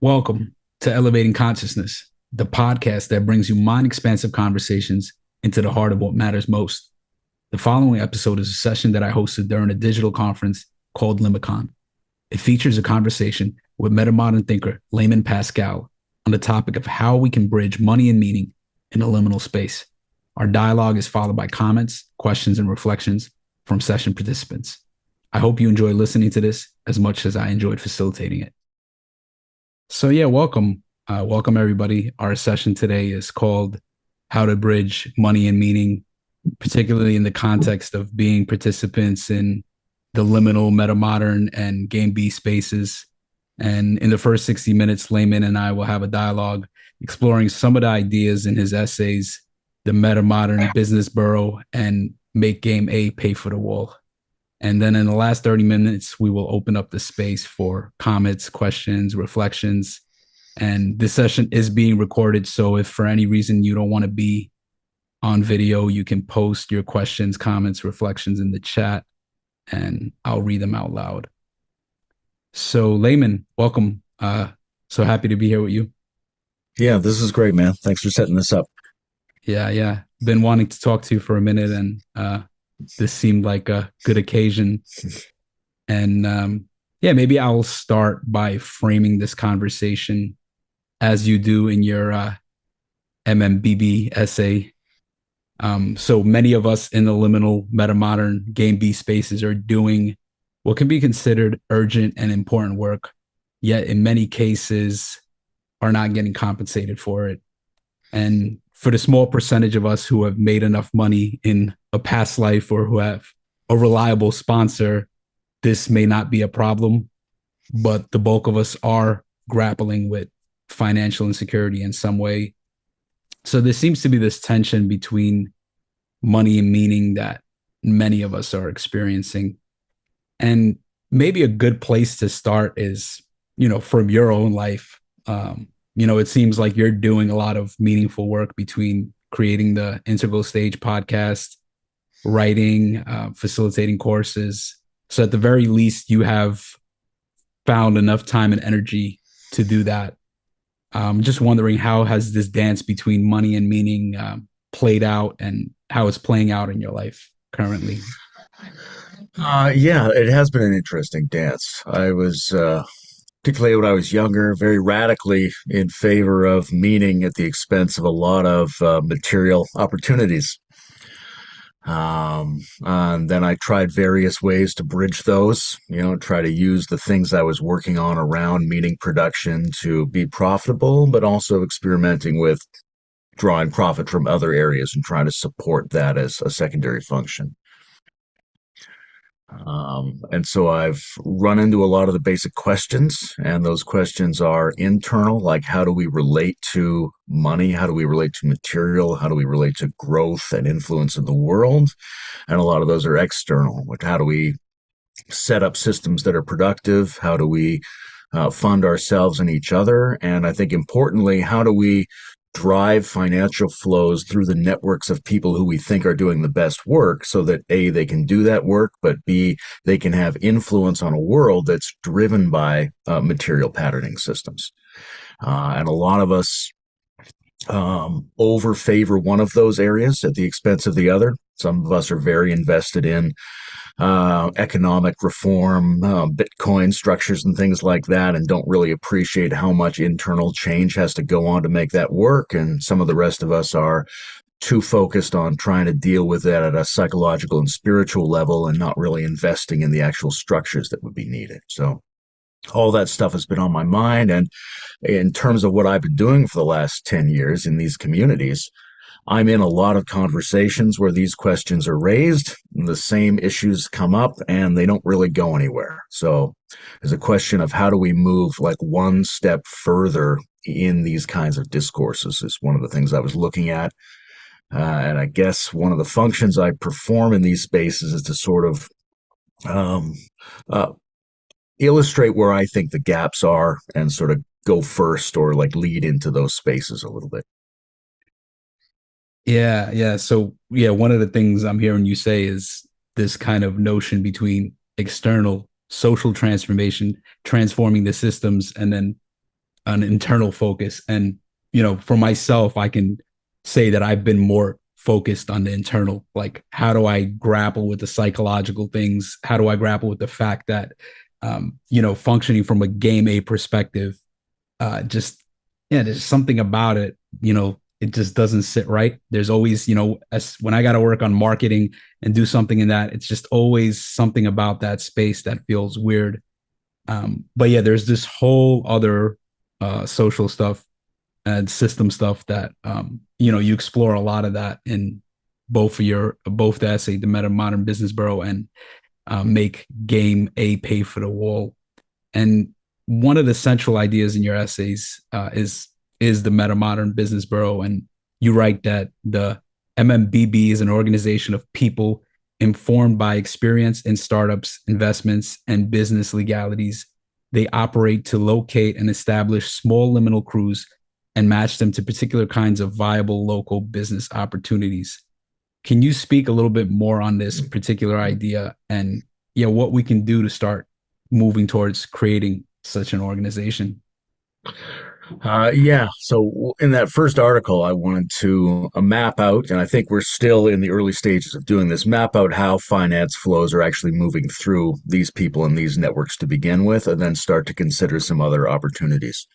Welcome to Elevating Consciousness, the podcast that brings you mind expansive conversations into the heart of what matters most. The following episode is a session that I hosted during a digital conference called Limicon. It features a conversation with metamodern thinker Layman Pascal on the topic of how we can bridge money and meaning in a liminal space. Our dialogue is followed by comments, questions, and reflections from session participants. I hope you enjoy listening to this as much as I enjoyed facilitating it. So yeah, welcome. Welcome everybody. Our session today is called How to Bridge Money and Meaning, particularly in the context of being participants in the liminal, metamodern, and game B spaces. And in the first 60 minutes, Layman and I will have a dialogue exploring some of the ideas in his essays, The Metamodern Business Bureau and Make Game A Pay for the Wall. And then in the last 30 minutes, we will open up the space for comments, questions, reflections. And this session is being recorded. So if for any reason you don't want to be on video, you can post your questions, comments, reflections in the chat, and I'll read them out loud. So Layman, welcome. So happy to be here with you. Yeah, this is great, man. Thanks for setting this up. Yeah. Been wanting to talk to you for a minute, and this seemed like a good occasion. And maybe I'll start by framing this conversation as you do in your MMBB essay. So many of us in the liminal, metamodern, game B spaces are doing what can be considered urgent and important work, yet in many cases are not getting compensated for it. And for the small percentage of us who have made enough money in a past life or who have a reliable sponsor, this may not be a problem, but the bulk of us are grappling with financial insecurity in some way. So there seems to be this tension between money and meaning that many of us are experiencing. And maybe a good place to start is, from your own life. It seems like you're doing a lot of meaningful work between creating the Integral Stage podcast, writing, facilitating courses. So at the very least, you have found enough time and energy to do that. Just wondering, how has this dance between money and meaning played out, and how it's playing out in your life currently? Yeah, it has been an interesting dance. I was, particularly when I was younger, very radically in favor of meaning at the expense of a lot of material opportunities. And then I tried various ways to bridge those, try to use the things I was working on around meaning production to be profitable, but also experimenting with drawing profit from other areas and trying to support that as a secondary function. And so I've run into a lot of the basic questions, and those questions are internal, like how do we relate to money? How do we relate to material? How do we relate to growth and influence in the world? And a lot of those are external, like how do we set up systems that are productive? How do we fund ourselves and each other? And I think importantly, how do we drive financial flows through the networks of people who we think are doing the best work so that A, they can do that work, but B, they can have influence on a world that's driven by material patterning systems. And a lot of us over favor one of those areas at the expense of the other. Some of us are very invested in economic reform, Bitcoin structures and things like that, and don't really appreciate how much internal change has to go on to make that work. And some of the rest of us are too focused on trying to deal with that at a psychological and spiritual level and not really investing in the actual structures that would be needed. So all that stuff has been on my mind. And in terms of what I've been doing for the last 10 years in these communities, I'm in a lot of conversations where these questions are raised, the same issues come up, and they don't really go anywhere. So there's a question of how do we move like one step further in these kinds of discourses is one of the things I was looking at. And I guess one of the functions I perform in these spaces is to sort of illustrate where I think the gaps are and sort of go first or like lead into those spaces a little bit. Yeah. So one of the things I'm hearing you say is this kind of notion between external social transformation, transforming the systems, and then an internal focus. And, for myself, I can say that I've been more focused on the internal, like how do I grapple with the psychological things? How do I grapple with the fact that, functioning from a game A perspective, just, yeah, there's something about it, it just doesn't sit right. There's always, as when I got to work on marketing and do something in that, it's just always something about that space that feels weird. But yeah, there's this whole other social stuff and system stuff that you explore a lot of that in both the essay, the Metamodern Business Bureau, and make game A pay for the wall. And one of the central ideas in your essays is the Metamodern Business Bureau, and you write that the MMBB is an organization of people informed by experience in startups, investments, and business legalities. They operate to locate and establish small liminal crews and match them to particular kinds of viable local business opportunities. Can you speak a little bit more on this particular idea and what we can do to start moving towards creating such an organization? Yeah. So in that first article, I wanted to map out, and I think we're still in the early stages of doing this, map out how finance flows are actually moving through these people and these networks to begin with, and then start to consider some other opportunities.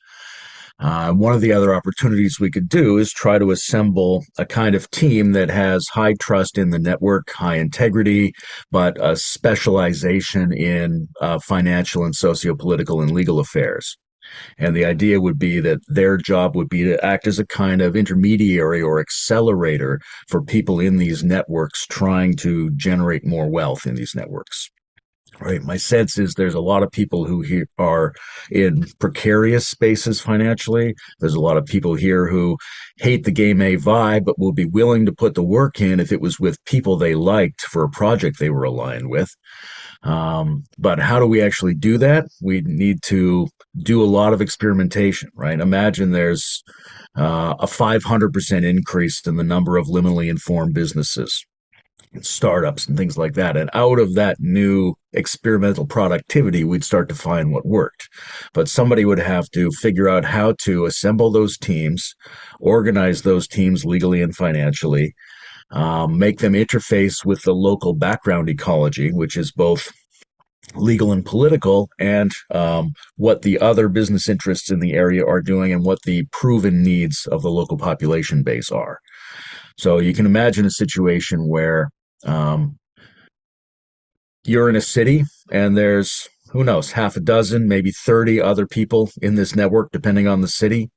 One of the other opportunities we could do is try to assemble a kind of team that has high trust in the network, high integrity, but a specialization in financial and socio-political and legal affairs. And the idea would be that their job would be to act as a kind of intermediary or accelerator for people in these networks trying to generate more wealth in these networks. Right. My sense is there's a lot of people who are in precarious spaces financially. There's a lot of people here who hate the game A vibe, but will be willing to put the work in if it was with people they liked for a project they were aligned with. But how do we actually do that? We need to do a lot of experimentation, right? Imagine there's a 500% increase in the number of liminally informed businesses, startups, and things like that. And out of that new experimental productivity, we'd start to find what worked. But somebody would have to figure out how to assemble those teams, organize those teams legally and financially, make them interface with the local background ecology, which is both legal and political, and what the other business interests in the area are doing and what the proven needs of the local population base are. So you can imagine a situation where um, you're in a city and there's, who knows, half a dozen, maybe 30 other people in this network, depending on the city.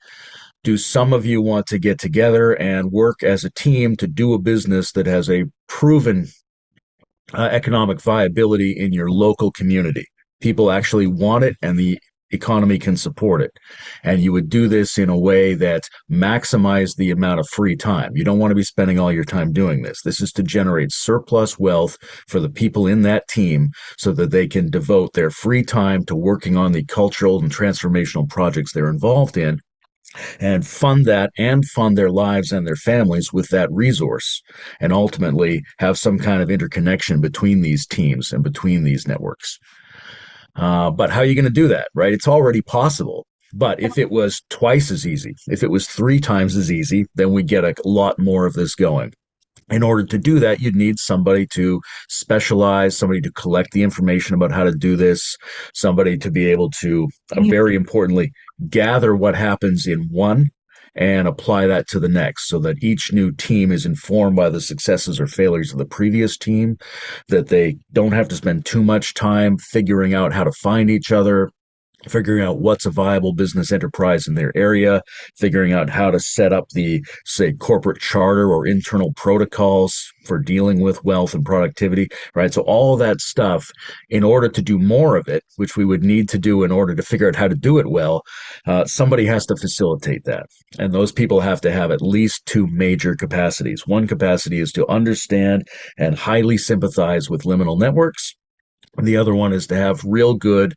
Do some of you want to get together and work as a team to do a business that has a proven economic viability in your local community? People actually want it and the economy can support it. And you would do this in a way that maximizes the amount of free time. You don't want to be spending all your time doing this. This is to generate surplus wealth for the people in that team so that they can devote their free time to working on the cultural and transformational projects they're involved in, and fund that and fund their lives and their families with that resource, and ultimately have some kind of interconnection between these teams and between these networks. But how are you going to do that, right? It's already possible. But if it was twice as easy, if it was three times as easy, then we get a lot more of this going. In order to do that, you'd need somebody to specialize, somebody to collect the information about how to do this, somebody to be able to, very importantly, gather what happens in one and apply that to the next so that each new team is informed by the successes or failures of the previous team, that they don't have to spend too much time figuring out how to find each other, figuring out what's a viable business enterprise in their area, figuring out how to set up the, say, corporate charter or internal protocols for dealing with wealth and productivity, right? So all that stuff, in order to do more of it, which we would need to do in order to figure out how to do it well, somebody has to facilitate that. And those people have to have at least two major capacities. One capacity is to understand and highly sympathize with liminal networks. And the other one is to have real good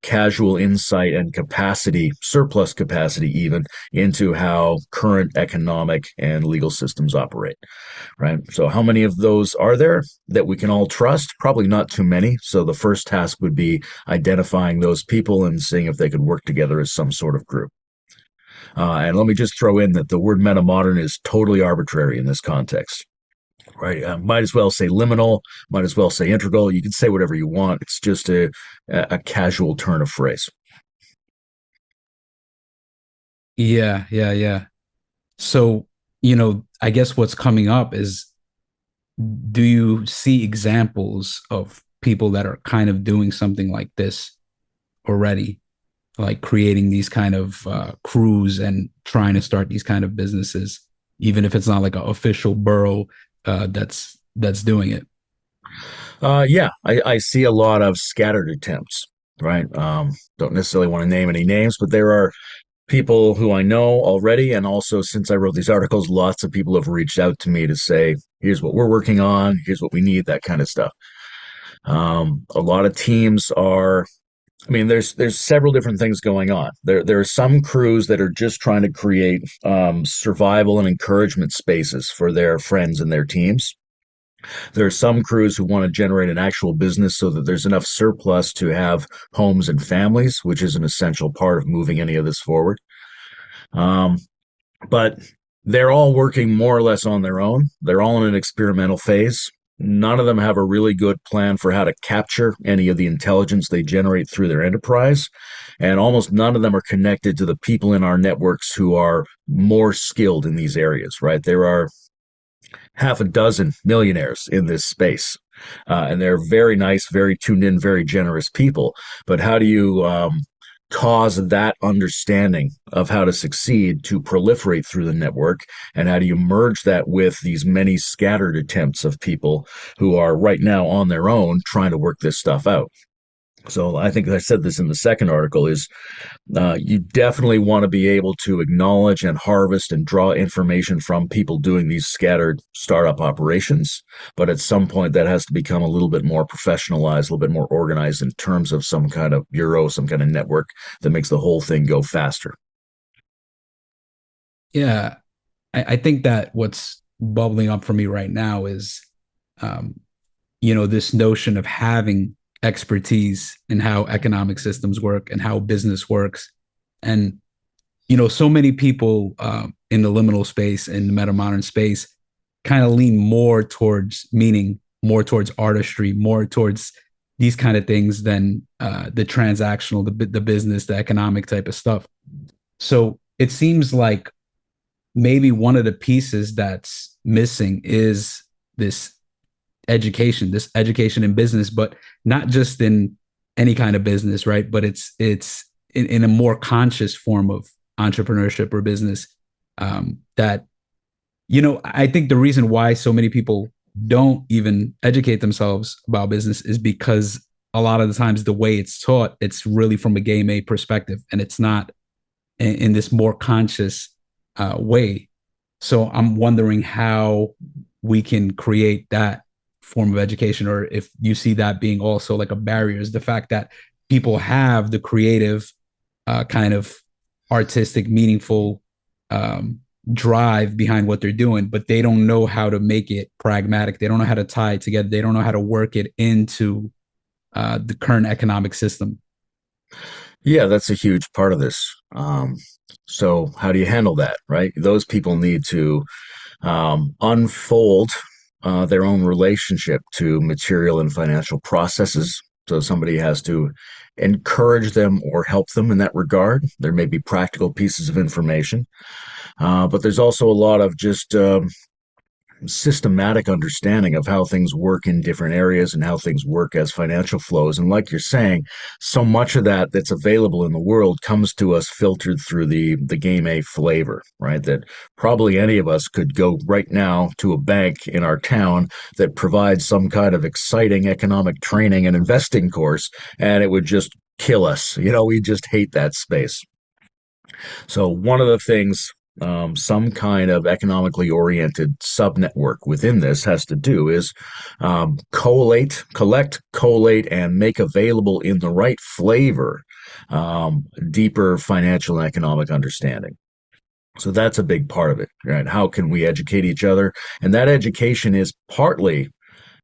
casual insight and capacity, surplus capacity even, into how current economic and legal systems operate, right? So how many of those are there that we can all trust? Probably not too many. So the first task would be identifying those people and seeing if they could work together as some sort of group. And let me just throw in that the word metamodern is totally arbitrary in this context, right? Might as well say liminal, might as well say integral. You can say whatever you want. It's just a casual turn of phrase. Yeah, yeah, yeah. So, I guess what's coming up is, do you see examples of people that are kind of doing something like this already, like creating these kind of crews and trying to start these kind of businesses, even if it's not like an official borough that's doing it? Yeah, I see a lot of scattered attempts, right? Don't necessarily want to name any names, but there are people who I know already. And also, since I wrote these articles, lots of people have reached out to me to say, here's what we're working on, here's what we need, that kind of stuff. A lot of teams are, I mean, there's several different things going on. There are some crews that are just trying to create survival and encouragement spaces for their friends and their teams. There are some crews who want to generate an actual business so that there's enough surplus to have homes and families, which is an essential part of moving any of this forward. Um, but they're all working more or less on their own. They're all in an experimental phase. None of them have a really good plan for how to capture any of the intelligence they generate through their enterprise. And almost none of them are connected to the people in our networks who are more skilled in these areas, right? There are half a dozen millionaires in this space. And they're very nice, very tuned in, very generous people. But how do you cause that understanding of how to succeed to proliferate through the network? And how do you merge that with these many scattered attempts of people who are right now on their own trying to work this stuff out? So I think I said this in the second article is you definitely want to be able to acknowledge and harvest and draw information from people doing these scattered startup operations. But at some point, that has to become a little bit more professionalized, a little bit more organized in terms of some kind of bureau, some kind of network that makes the whole thing go faster. Yeah, I think that what's bubbling up for me right now is, um, this notion of having expertise in how economic systems work and how business works. And, so many people in the liminal space, in the metamodern space, kind of lean more towards meaning, more towards artistry, more towards these kind of things than the transactional, the business, the economic type of stuff. So it seems like maybe one of the pieces that's missing is this this education in business, but not just in any kind of business, right? But it's in a more conscious form of entrepreneurship or business. That I think the reason why so many people don't even educate themselves about business is because a lot of the times the way it's taught, it's really from a game A perspective, and it's not in this more conscious way. So I'm wondering how we can create that form of education, or if you see that being also like a barrier, is the fact that people have the creative, kind of artistic, meaningful drive behind what they're doing, but they don't know how to make it pragmatic. They don't know how to tie it together. They don't know how to work it into the current economic system. Yeah, that's a huge part of this. So, how do you handle that, right? Those people need to unfold their own relationship to material and financial processes. So somebody has to encourage them or help them in that regard. There may be practical pieces of information, but there's also a lot of just systematic understanding of how things work in different areas and how things work as financial flows. And like you're saying, so much of that that's available in the world comes to us filtered through the game A flavor, right? That probably any of us could go right now to a bank in our town that provides some kind of exciting economic training and investing course, and it would just kill us. We just hate that space. So one of the things some kind of economically oriented subnetwork within this has to do is collect, and make available in the right flavor deeper financial and economic understanding. So that's a big part of it, right? How can we educate each other? And that education is partly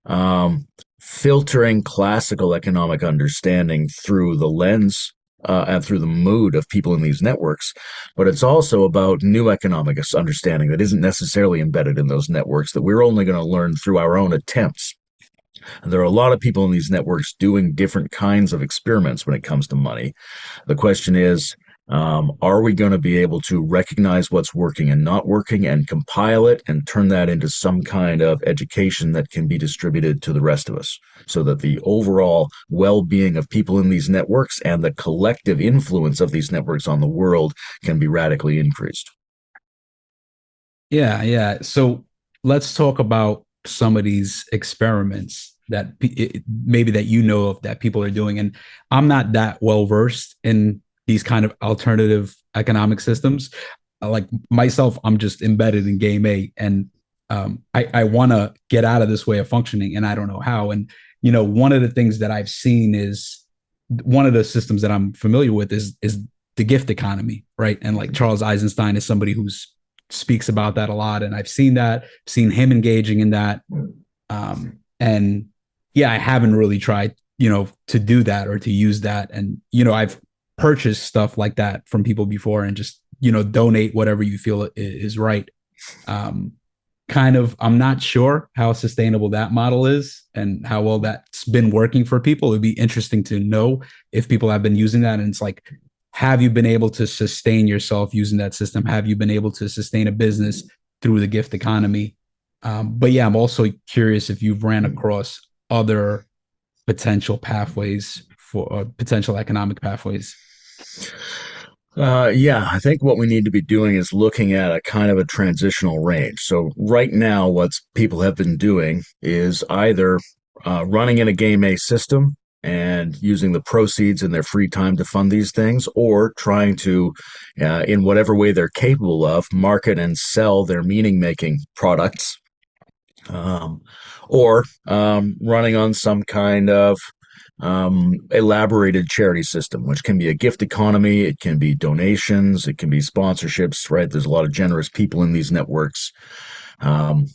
um, filtering classical economic understanding through the lens and through the mood of people in these networks, but it's also about new economic understanding that isn't necessarily embedded in those networks that we're only going to learn through our own attempts. And there are a lot of people in these networks doing different kinds of experiments when it comes to money. The question is, are we going to be able to recognize what's working and not working and compile it and turn that into some kind of education that can be distributed to the rest of us so that the overall well-being of people in these networks and the collective influence of these networks on the world can be radically increased? Yeah, yeah. So let's talk about some of these experiments that maybe that you know of that people are doing. And I'm not that well versed in these kind of alternative economic systems. Like myself, I'm just embedded in game A, and I want to get out of this way of functioning, and I don't know how. And one of the things that I've seen is one of the systems that I'm familiar with is the gift economy, right? And like Charles Eisenstein is somebody who's speaks about that a lot, and I've seen that, seen him engaging in that, and yeah, I haven't really tried, to do that or to use that, and I've purchased stuff like that from people before, and just donate whatever you feel is right. Kind of, I'm not sure how sustainable that model is and how well that's been working for people. It'd be interesting to know if people have been using that, and it's like, have you been able to sustain yourself using that system? Have you been able to sustain a business through the gift economy? But yeah, I'm also curious if you've ran across other potential pathways for potential economic pathways. Yeah, I think what we need to be doing is looking at a kind of a transitional range. So right now, what people have been doing is either running in a game A system and using the proceeds in their free time to fund these things, or trying to, in whatever way they're capable of, market and sell their meaning-making products, um, or running on some kind of elaborated charity system, which can be a gift economy, it can be donations, it can be sponsorships, right? There's a lot of generous people in these networks. Um,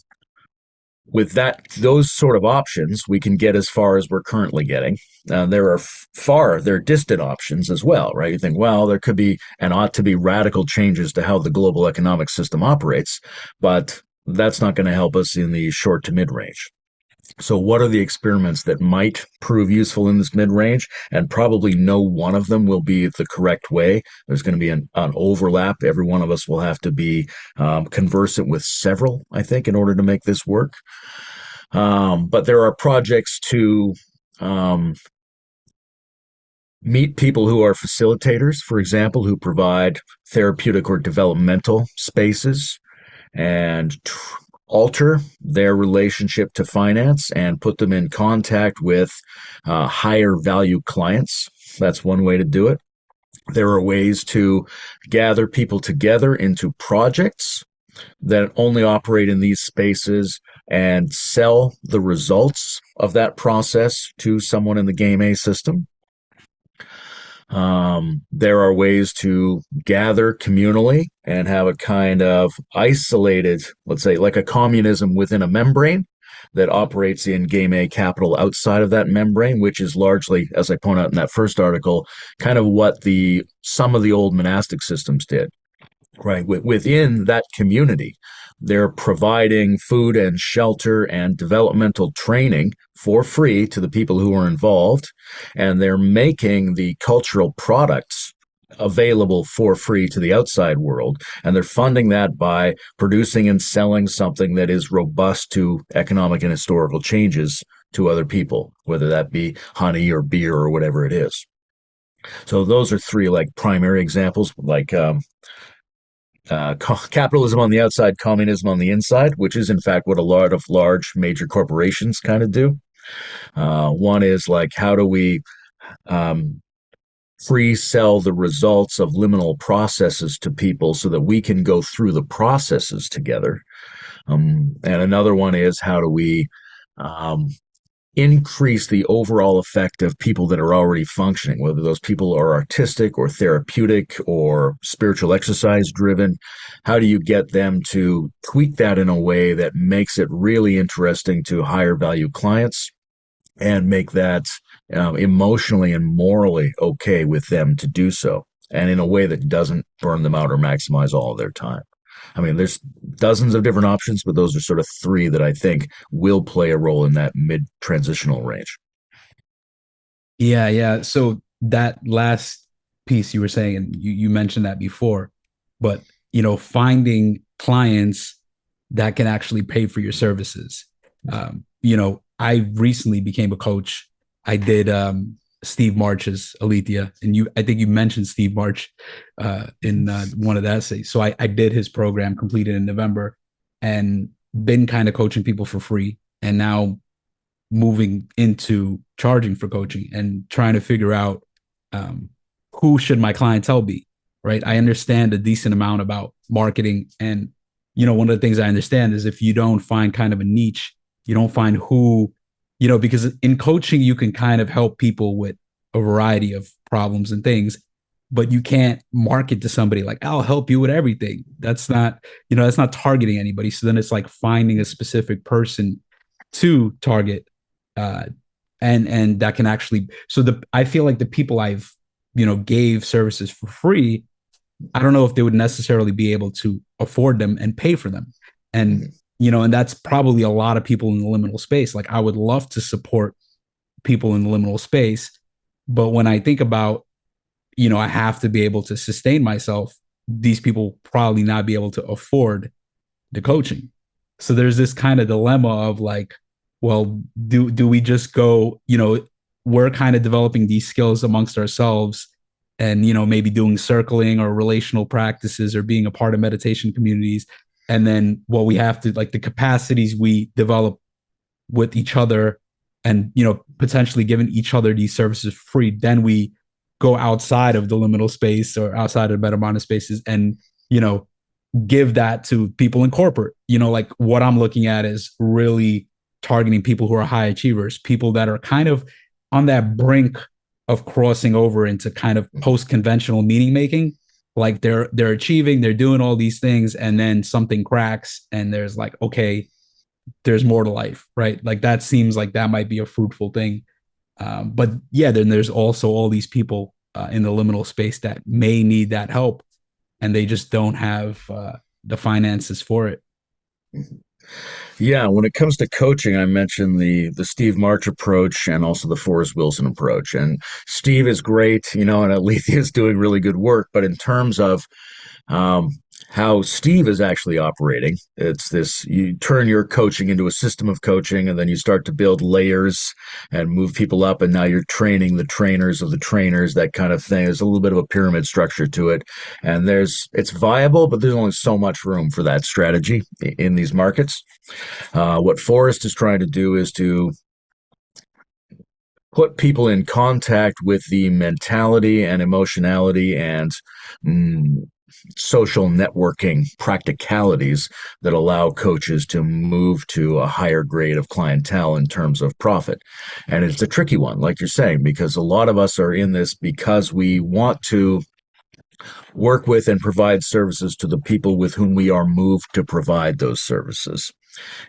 with those sort of options, we can get as far as we're currently getting. There are distant options as well, right? You think, well, there could be and ought to be radical changes to how the global economic system operates, but that's not going to help us in the short to mid range. So what are the experiments that might prove useful in this mid-range? And probably no one of them will be the correct way. There's going to be an overlap. Every one of us will have to be conversant with several, I think, in order to make this work. But there are projects to um, meet people who are facilitators, for example, who provide therapeutic or developmental spaces and alter their relationship to finance and put them in contact with higher value clients. That's one way to do it. There are ways to gather people together into projects that only operate in these spaces and sell the results of that process to someone in the game A system. There are ways to gather communally and have a kind of isolated, let's say, like a communism within a membrane that operates in game A capital outside of that membrane, which is largely, as I point out in that first article, kind of what some of the old monastic systems did. Right. Within that community, they're providing food and shelter and developmental training for free to the people who are involved, and they're making the cultural products available for free to the outside world, and they're funding that by producing and selling something that is robust to economic and historical changes to other people, whether that be honey or beer or whatever it is. So those are three like primary examples, like capitalism on the outside, communism on the inside, which is in fact what a lot of large major corporations kind of do. One is like, how do we um, free sell the results of liminal processes to people so that we can go through the processes together? And another one is, how do we um, increase the overall effect of people that are already functioning, whether those people are artistic or therapeutic or spiritual exercise driven? How do you get them to tweak that in a way that makes it really interesting to higher value clients? and make that emotionally and morally okay with them to do so, and in a way that doesn't burn them out or maximize all of their time. I mean, there's dozens of different options, but those are sort of three that I think will play a role in that mid transitional range. Yeah, yeah. So that last piece you were saying, and you mentioned that before, but finding clients that can actually pay for your services. I recently became a coach. I did Steve March's Alethea, and I think you mentioned Steve March in one of the essays. So I did his program, completed in November, and been kind of coaching people for free, and now moving into charging for coaching and trying to figure out um, who should my clientele be, right? I understand a decent amount about marketing, and one of the things I understand is if you don't find kind of a niche, you don't find who, because in coaching you can kind of help people with a variety of problems and things, but you can't market to somebody like, I'll help you with everything. That's not targeting anybody. So then it's like finding a specific person to target, uh, and that can actually. So I feel like the people I've gave services for free, I don't know if they would necessarily be able to afford them and pay for them, and and that's probably a lot of people in the liminal space. Like I would love to support people in the liminal space, but when I think about I have to be able to sustain myself, these people probably not be able to afford the coaching. So there's this kind of dilemma of like, well, do we just go, we're kind of developing these skills amongst ourselves and maybe doing circling or relational practices or being a part of meditation communities. And then what we have to like the capacities we develop with each other and potentially giving each other these services free, then we go outside of the liminal space or outside of metamodern spaces and you know give that to people in corporate. Like what I'm looking at is really targeting people who are high achievers, people that are kind of on that brink of crossing over into kind of post-conventional meaning making. Like they're achieving, they're doing all these things, and then something cracks, and there's like, okay, there's more to life, right? Like that seems like that might be a fruitful thing. But yeah, then there's also all these people in the liminal space that may need that help, and they just don't have the finances for it. Yeah, when it comes to coaching, I mentioned the Steve March approach and also the Forrest Wilson approach. And Steve is great, and Alethea is doing really good work. But in terms of um, how Steve is actually operating. It's this you turn your coaching into a system of coaching, and then you start to build layers and move people up, and now you're training the trainers of the trainers, that kind of thing. There's a little bit of a pyramid structure to it, and it's viable, but there's only so much room for that strategy in these markets. What Forrest is trying to do is to put people in contact with the mentality and emotionality and mm, social networking practicalities that allow coaches to move to a higher grade of clientele in terms of profit. And it's a tricky one, like you're saying, because a lot of us are in this because we want to work with and provide services to the people with whom we are moved to provide those services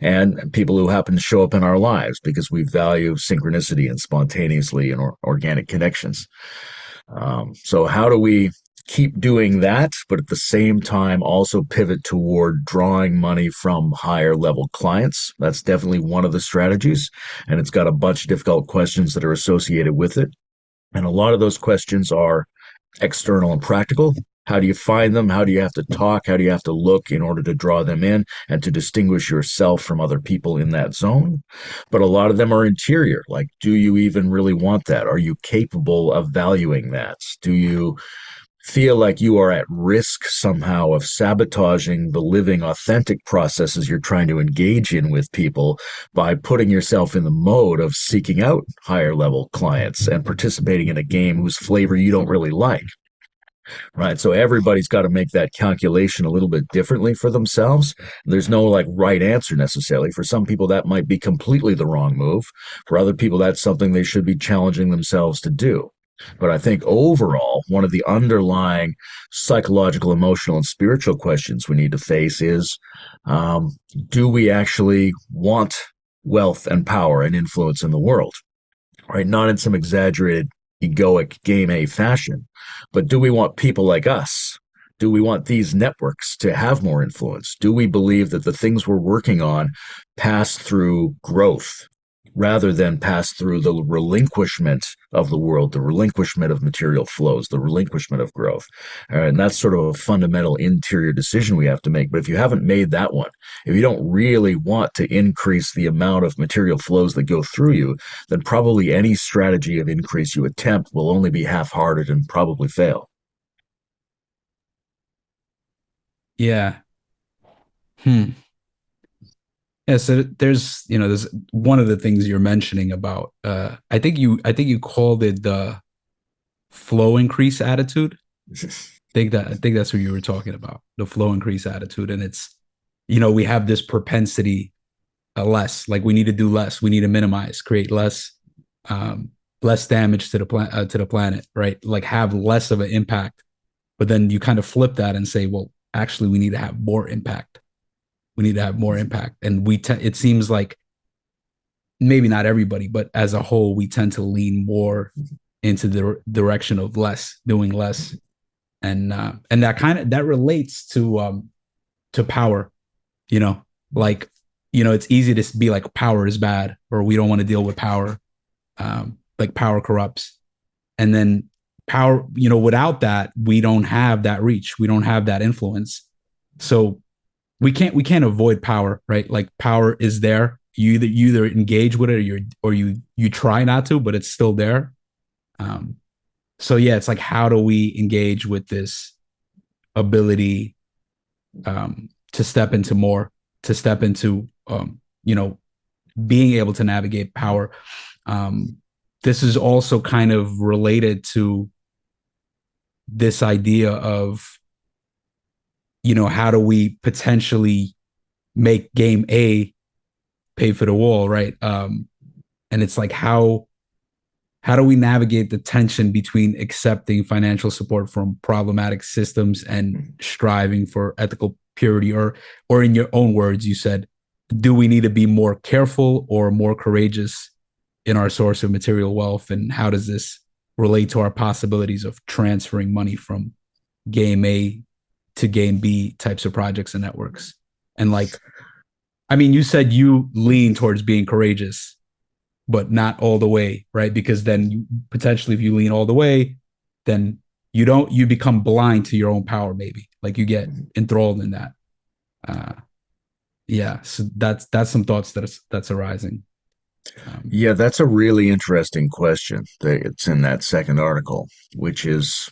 and people who happen to show up in our lives because we value synchronicity and spontaneously and organic connections. So, how do we keep doing that, but at the same time also pivot toward drawing money from higher level clients? That's definitely one of the strategies, and it's got a bunch of difficult questions that are associated with it. And a lot of those questions are external and practical. How do you find them? How do you have to talk? How do you have to look in order to draw them in and to distinguish yourself from other people in that zone? But a lot of them are interior. Like, do you even really want that? Are you capable of valuing that? Do you feel like you are at risk somehow of sabotaging the living, authentic processes you're trying to engage in with people by putting yourself in the mode of seeking out higher level clients and participating in a game whose flavor you don't really like? Right. So everybody's got to make that calculation a little bit differently for themselves. There's no like right answer necessarily. For some people, that might be completely the wrong move. For other people, that's something they should be challenging themselves to do. But I think overall, one of the underlying psychological, emotional, and spiritual questions we need to face is um, do we actually want wealth and power and influence in the world? right? Not in some exaggerated, egoic game A fashion, but do we want people like us? Do we want these networks to have more influence? Do we believe that the things we're working on pass through growth rather than pass through the relinquishment of the world, the relinquishment of material flows, the relinquishment of growth? And that's sort of a fundamental interior decision we have to make. But if you haven't made that one, if you don't really want to increase the amount of material flows that go through you, then probably any strategy of increase you attempt will only be half-hearted and probably fail. Yeah. Hmm. Yeah, so there's, there's one of the things you're mentioning about I think you called it the flow increase attitude. I think that's what you were talking about, the flow increase attitude. And it's, we have this propensity, less, like we need to do less, we need to minimize, create less, um, less damage to the planet, right? Like have less of an impact. But then you kind of flip that and say, well, actually, we need to have more impact. We need to have more impact. And it seems like maybe not everybody, but as a whole, we tend to lean more into the direction of less, doing less, and that relates to power. You know, like it's easy to be like power is bad, or we don't want to deal with power. Like power corrupts, and then power. Without that, we don't have that reach. We don't have that influence. So we can't avoid power, right? Like power is there. You either engage with it, or you try not to, but it's still there. Um, so yeah, it's like how do we engage with this ability, to step into more, to step into being able to navigate power. Um, this is also kind of related to this idea of how do we potentially make game A pay for the wall, right? And it's like how do we navigate the tension between accepting financial support from problematic systems and striving for ethical purity? Or in your own words, you said, do we need to be more careful or more courageous in our source of material wealth? And how does this relate to our possibilities of transferring money from game A to game B types of projects and networks? And like, I mean, you said you lean towards being courageous, but not all the way, right? Because then potentially, if you lean all the way, then you become blind to your own power, maybe. Like you get enthralled in that. Uh, yeah. So that's some thoughts that's arising. Um, Yeah, that's a really interesting question. It's in that second article, which is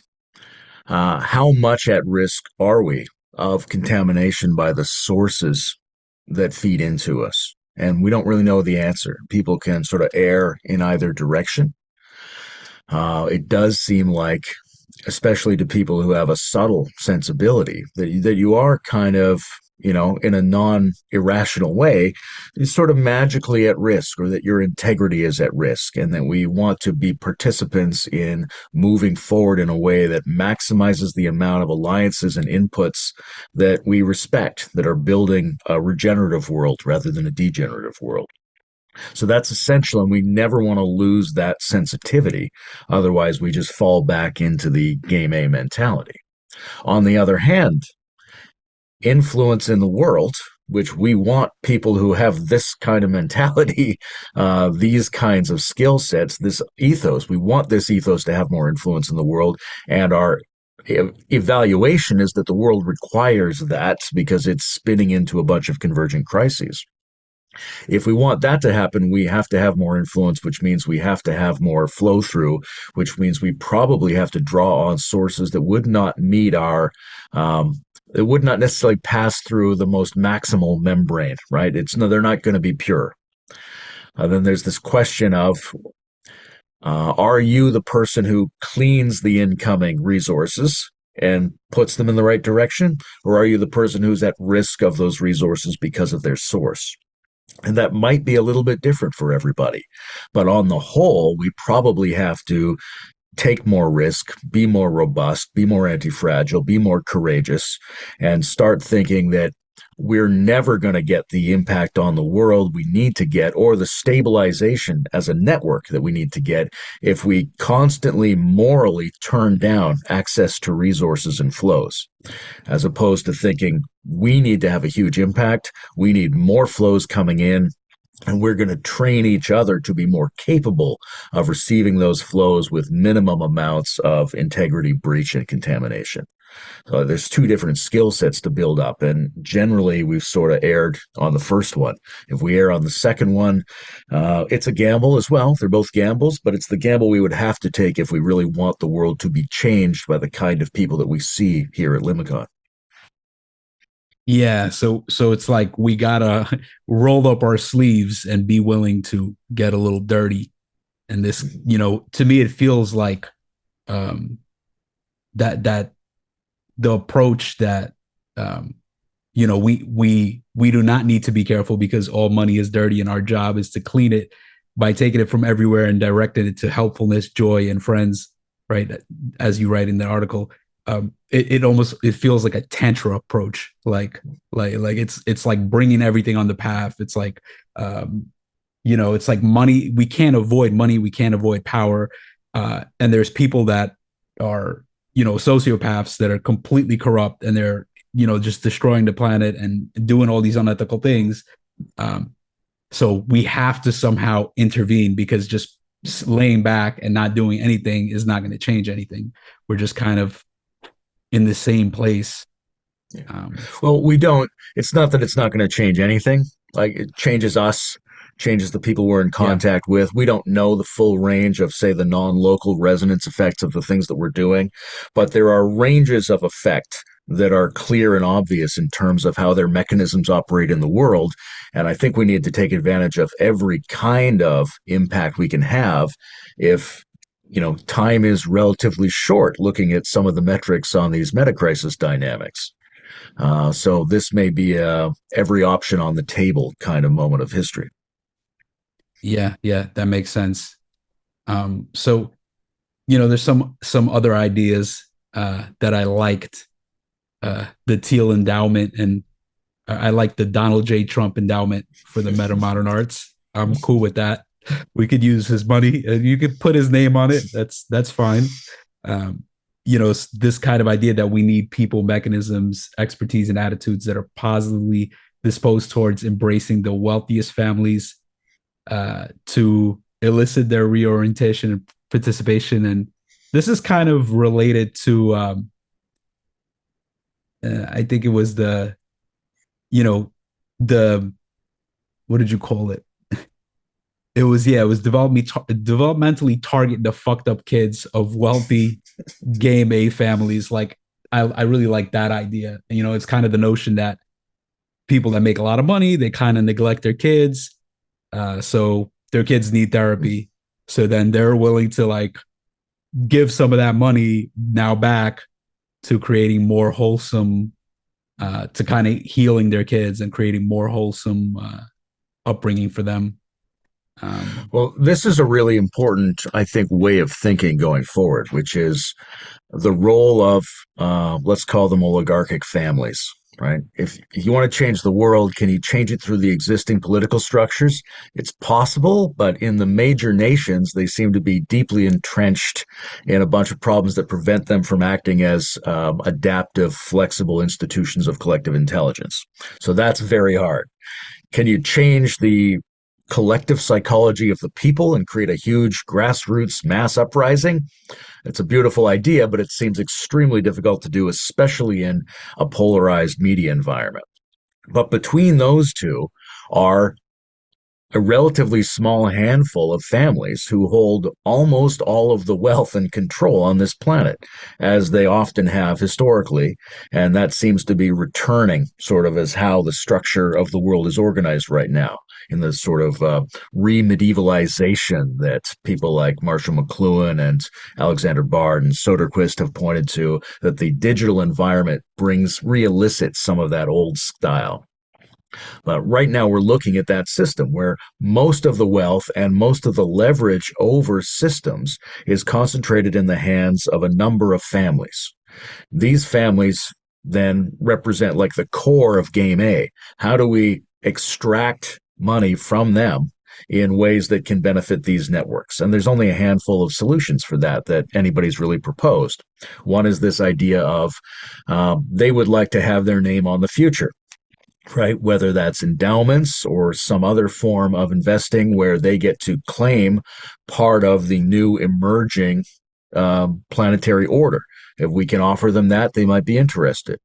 how much at risk are we of contamination by the sources that feed into us? And we don't really know the answer. People can sort of err in either direction. It does seem like, especially to people who have a subtle sensibility, that you are kind of, in a non-irrational way, is sort of magically at risk, or that your integrity is at risk, and that we want to be participants in moving forward in a way that maximizes the amount of alliances and inputs that we respect, that are building a regenerative world rather than a degenerative world. So that's essential, and we never want to lose that sensitivity. Otherwise, we just fall back into the game A mentality. On the other hand, influence in the world, which we want people who have this kind of mentality, these kinds of skill sets, this ethos, we want this ethos to have more influence in the world. And our evaluation is that the world requires that because it's spinning into a bunch of convergent crises. If we want that to happen, we have to have more influence, which means we have to have more flow through, which means we probably have to draw on sources that would not meet our, it would not necessarily pass through the most maximal membrane, right? It's no, they're not going to be pure. Then there's this question of, are you the person who cleans the incoming resources and puts them in the right direction? Or are you the person who's at risk of those resources because of their source? And that might be a little bit different for everybody. But on the whole, we probably have to take more risk, be more robust, be more anti fragile, be more courageous, and start thinking that we're never going to get the impact on the world we need to get, or the stabilization as a network that we need to get, if we constantly morally turn down access to resources and flows, as opposed to thinking we need to have a huge impact, we need more flows coming in, and we're going to train each other to be more capable of receiving those flows with minimum amounts of integrity breach and contamination. There's two different skill sets to build up, and generally we've sort of erred on the first one. If we err on the second one, it's a gamble as well. They're both gambles, but it's the gamble we would have to take if we really want the world to be changed by the kind of people that we see here at Limicon. Yeah, so it's like we gotta roll up our sleeves and be willing to get a little dirty. And this, to me, it feels like um, that the approach that we do not need to be careful because all money is dirty, and our job is to clean it by taking it from everywhere and directing it to helpfulness, joy, and friends. Right, as you write in the article, it almost it feels like a tantra approach, like it's like bringing everything on the path. It's like it's like money. We can't avoid money. We can't avoid power. And there's people that are sociopaths that are completely corrupt, and they're just destroying the planet and doing all these unethical things. So we have to somehow intervene, because just laying back and not doing anything is not going to change anything. We're just kind of in the same place. Yeah. Well, we don't. It's not that it's not going to change anything. Like, it changes us, changes the people we're in Yeah. contact with. We don't know the full range of, say, the non-local resonance effects of the things that we're doing, but there are ranges of effect that are clear and obvious in terms of how their mechanisms operate in the world. And I think we need to take advantage of every kind of impact we can have if time is relatively short, looking at some of the metrics on these meta-crisis dynamics. So this may be a every option on the table kind of moment of history. Yeah, that makes sense. So there's some other ideas that I liked. The Teal Endowment, and I like the Donald J. Trump Endowment for the Metamodern Arts. I'm cool with that. We could use his money. You could put his name on it. That's fine. Um, this kind of idea that we need people, mechanisms, expertise, and attitudes that are positively disposed towards embracing the wealthiest families to elicit their reorientation and participation. And this is kind of related to, I think it was you know, the, what did you call it? It was developmentally target the fucked up kids of wealthy game A families. Like, I really like that idea. It's kind of the notion that people that make a lot of money, they kind of neglect their kids. So their kids need therapy. So then they're willing to like give some of that money now back to creating more wholesome, to kind of healing their kids and creating more wholesome upbringing for them. Well, this is a really important, I think, way of thinking going forward, which is the role of, let's call them oligarchic families, right? If you want to change the world, can you change it through the existing political structures? It's possible, but in the major nations, they seem to be deeply entrenched in a bunch of problems that prevent them from acting as adaptive, flexible institutions of collective intelligence. So that's very hard. Can you change the collective psychology of the people and create a huge grassroots mass uprising? It's a beautiful idea, but it seems extremely difficult to do, especially in a polarized media environment. But between those two are a relatively small handful of families who hold almost all of the wealth and control on this planet, as they often have historically. And that seems to be returning sort of as how the structure of the world is organized right now, in the sort of re-medievalization that people like Marshall McLuhan and Alexander Bard and Soderquist have pointed to, that the digital environment re-elicits some of that old style. But right now, we're looking at that system where most of the wealth and most of the leverage over systems is concentrated in the hands of a number of families. These families then represent like the core of game A. How do we extract money from them in ways that can benefit these networks? And there's only a handful of solutions for that anybody's really proposed. One is this idea of they would like to have their name on the future, right? Whether that's endowments or some other form of investing where they get to claim part of the new emerging planetary order. If we can offer them that, they might be interested.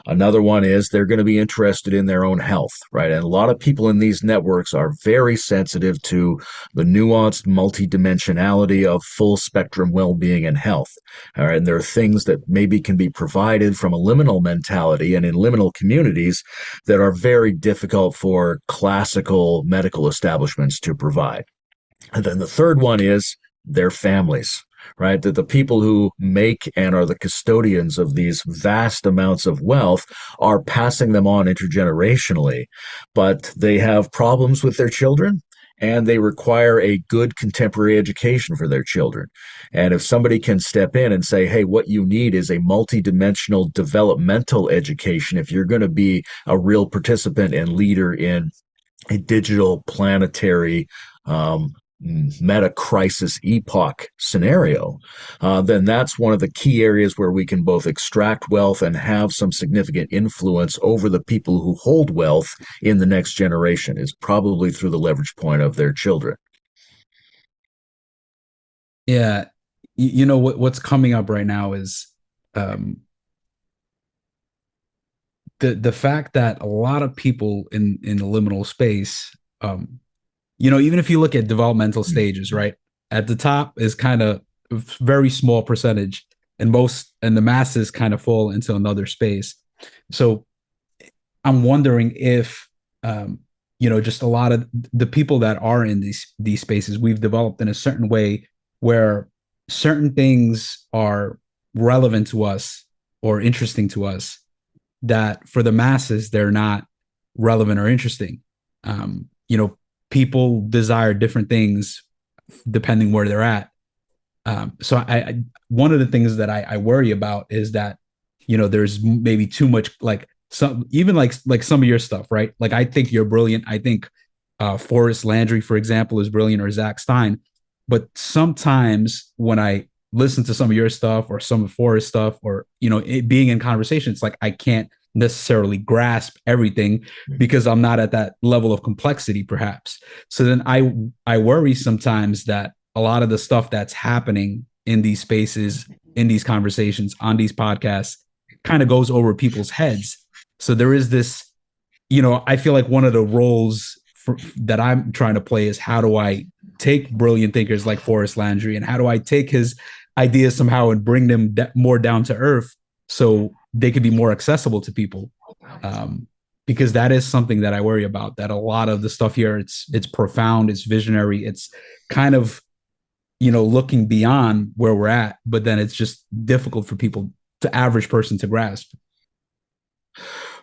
Another one is they're going to be interested in their own health, right? And a lot of people in these networks are very sensitive to the nuanced multidimensionality of full spectrum well-being and health. All right, and there are things that maybe can be provided from a liminal mentality and in liminal communities that are very difficult for classical medical establishments to provide. And then the third one is their families, right? That the people who make and are the custodians of these vast amounts of wealth are passing them on intergenerationally, but they have problems with their children and they require a good contemporary education for their children. And if somebody can step in and say, hey, what you need is a multidimensional developmental education if you're going to be a real participant and leader in a digital planetary meta crisis epoch scenario, then that's one of the key areas where we can both extract wealth and have some significant influence over the people who hold wealth in the next generation, is probably through the leverage point of their children. Yeah. You know what's coming up right now is um, the fact that a lot of people in the liminal space, even if you look at developmental stages, right, at the top is kind of very small percentage, and the masses kind of fall into another space. So I'm wondering if just a lot of the people that are in these spaces, we've developed in a certain way where certain things are relevant to us or interesting to us that for the masses they're not relevant or interesting. People desire different things depending where they're at. So one of the things that I worry about is that there's maybe too much, like some, even like some of your stuff, right? Like I think you're brilliant. I think Forrest Landry, for example, is brilliant, or Zach Stein. But sometimes when I listen to some of your stuff or some of Forrest stuff, or it being in conversation, it's like I can't necessarily grasp everything because I'm not at that level of complexity, perhaps. So then I worry sometimes that a lot of the stuff that's happening in these spaces, in these conversations, on these podcasts, kind of goes over people's heads. So there is this, I feel like one of the roles that I'm trying to play is, how do I take brilliant thinkers like Forrest Landry, and how do I take his ideas somehow and bring them more down to earth so they could be more accessible to people? Because that is something that I worry about, that a lot of the stuff here, it's profound, it's visionary, it's kind of, looking beyond where we're at, but then it's just difficult for people, the average person, to grasp.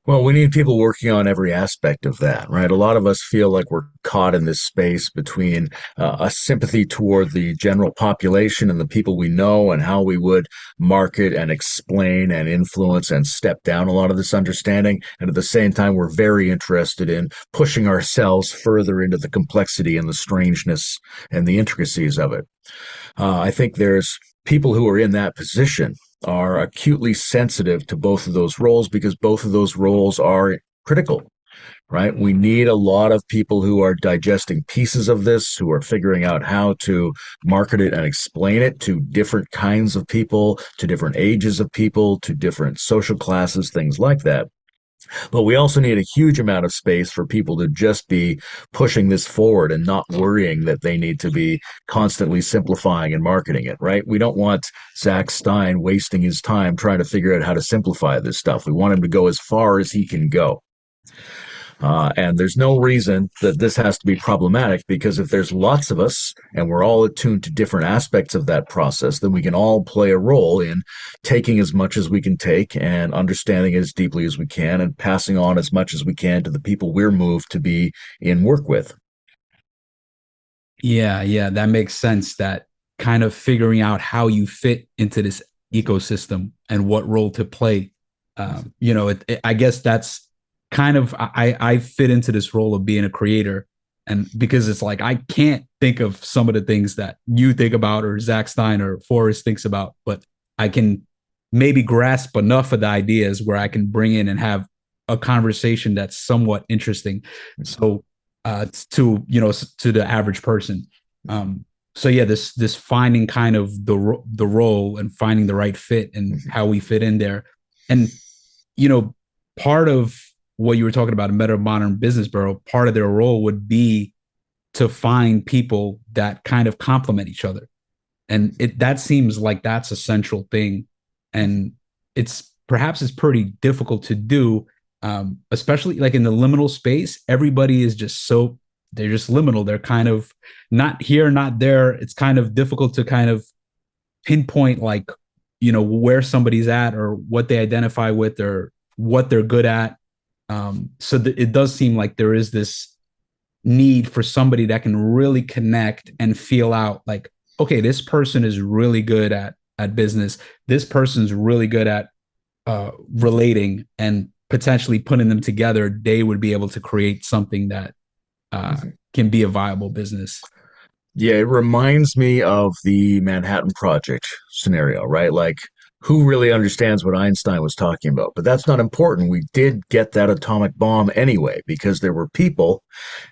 Well, we need people working on every aspect of that, right? A lot of us feel like we're caught in this space between a sympathy toward the general population and the people we know, and how we would market and explain and influence and step down a lot of this understanding. And at the same time, we're very interested in pushing ourselves further into the complexity and the strangeness and the intricacies of it. I think there's people who are in that position are acutely sensitive to both of those roles, because both of those roles are critical, right? We need a lot of people who are digesting pieces of this, who are figuring out how to market it and explain it to different kinds of people, to different ages of people, to different social classes, things like that. But we also need a huge amount of space for people to just be pushing this forward and not worrying that they need to be constantly simplifying and marketing it, right? We don't want Zach Stein wasting his time trying to figure out how to simplify this stuff. We want him to go as far as he can go. And there's no reason that this has to be problematic, because if there's lots of us and we're all attuned to different aspects of that process, then we can all play a role in taking as much as we can take and understanding as deeply as we can and passing on as much as we can to the people we're moved to be in work with. Yeah, that makes sense. That kind of figuring out how you fit into this ecosystem and what role to play. I guess that's kind of I fit into this role of being a creator, and because it's like I can't think of some of the things that you think about or Zach Stein or Forrest thinks about, but I can maybe grasp enough of the ideas where I can bring in and have a conversation that's somewhat interesting. So to the average person. So yeah, this finding kind of the role and finding the right fit and how we fit in there. And you know, part of what you were talking about, a Metamodern Business Bureau, part of their role would be to find people that kind of complement each other. And that seems like that's a central thing. And it's pretty difficult to do, especially like in the liminal space. Everybody is just they're just liminal. They're kind of not here, not there. It's kind of difficult to kind of pinpoint like where somebody's at or what they identify with or what they're good at. It does seem like there is this need for somebody that can really connect and feel out like, okay, this person is really good at business. This person's really good at relating, and potentially putting them together, they would be able to create something that can be a viable business. Yeah, it reminds me of the Manhattan Project scenario, right? Like, who really understands what Einstein was talking about? But that's not important. We did get that atomic bomb anyway, because there were people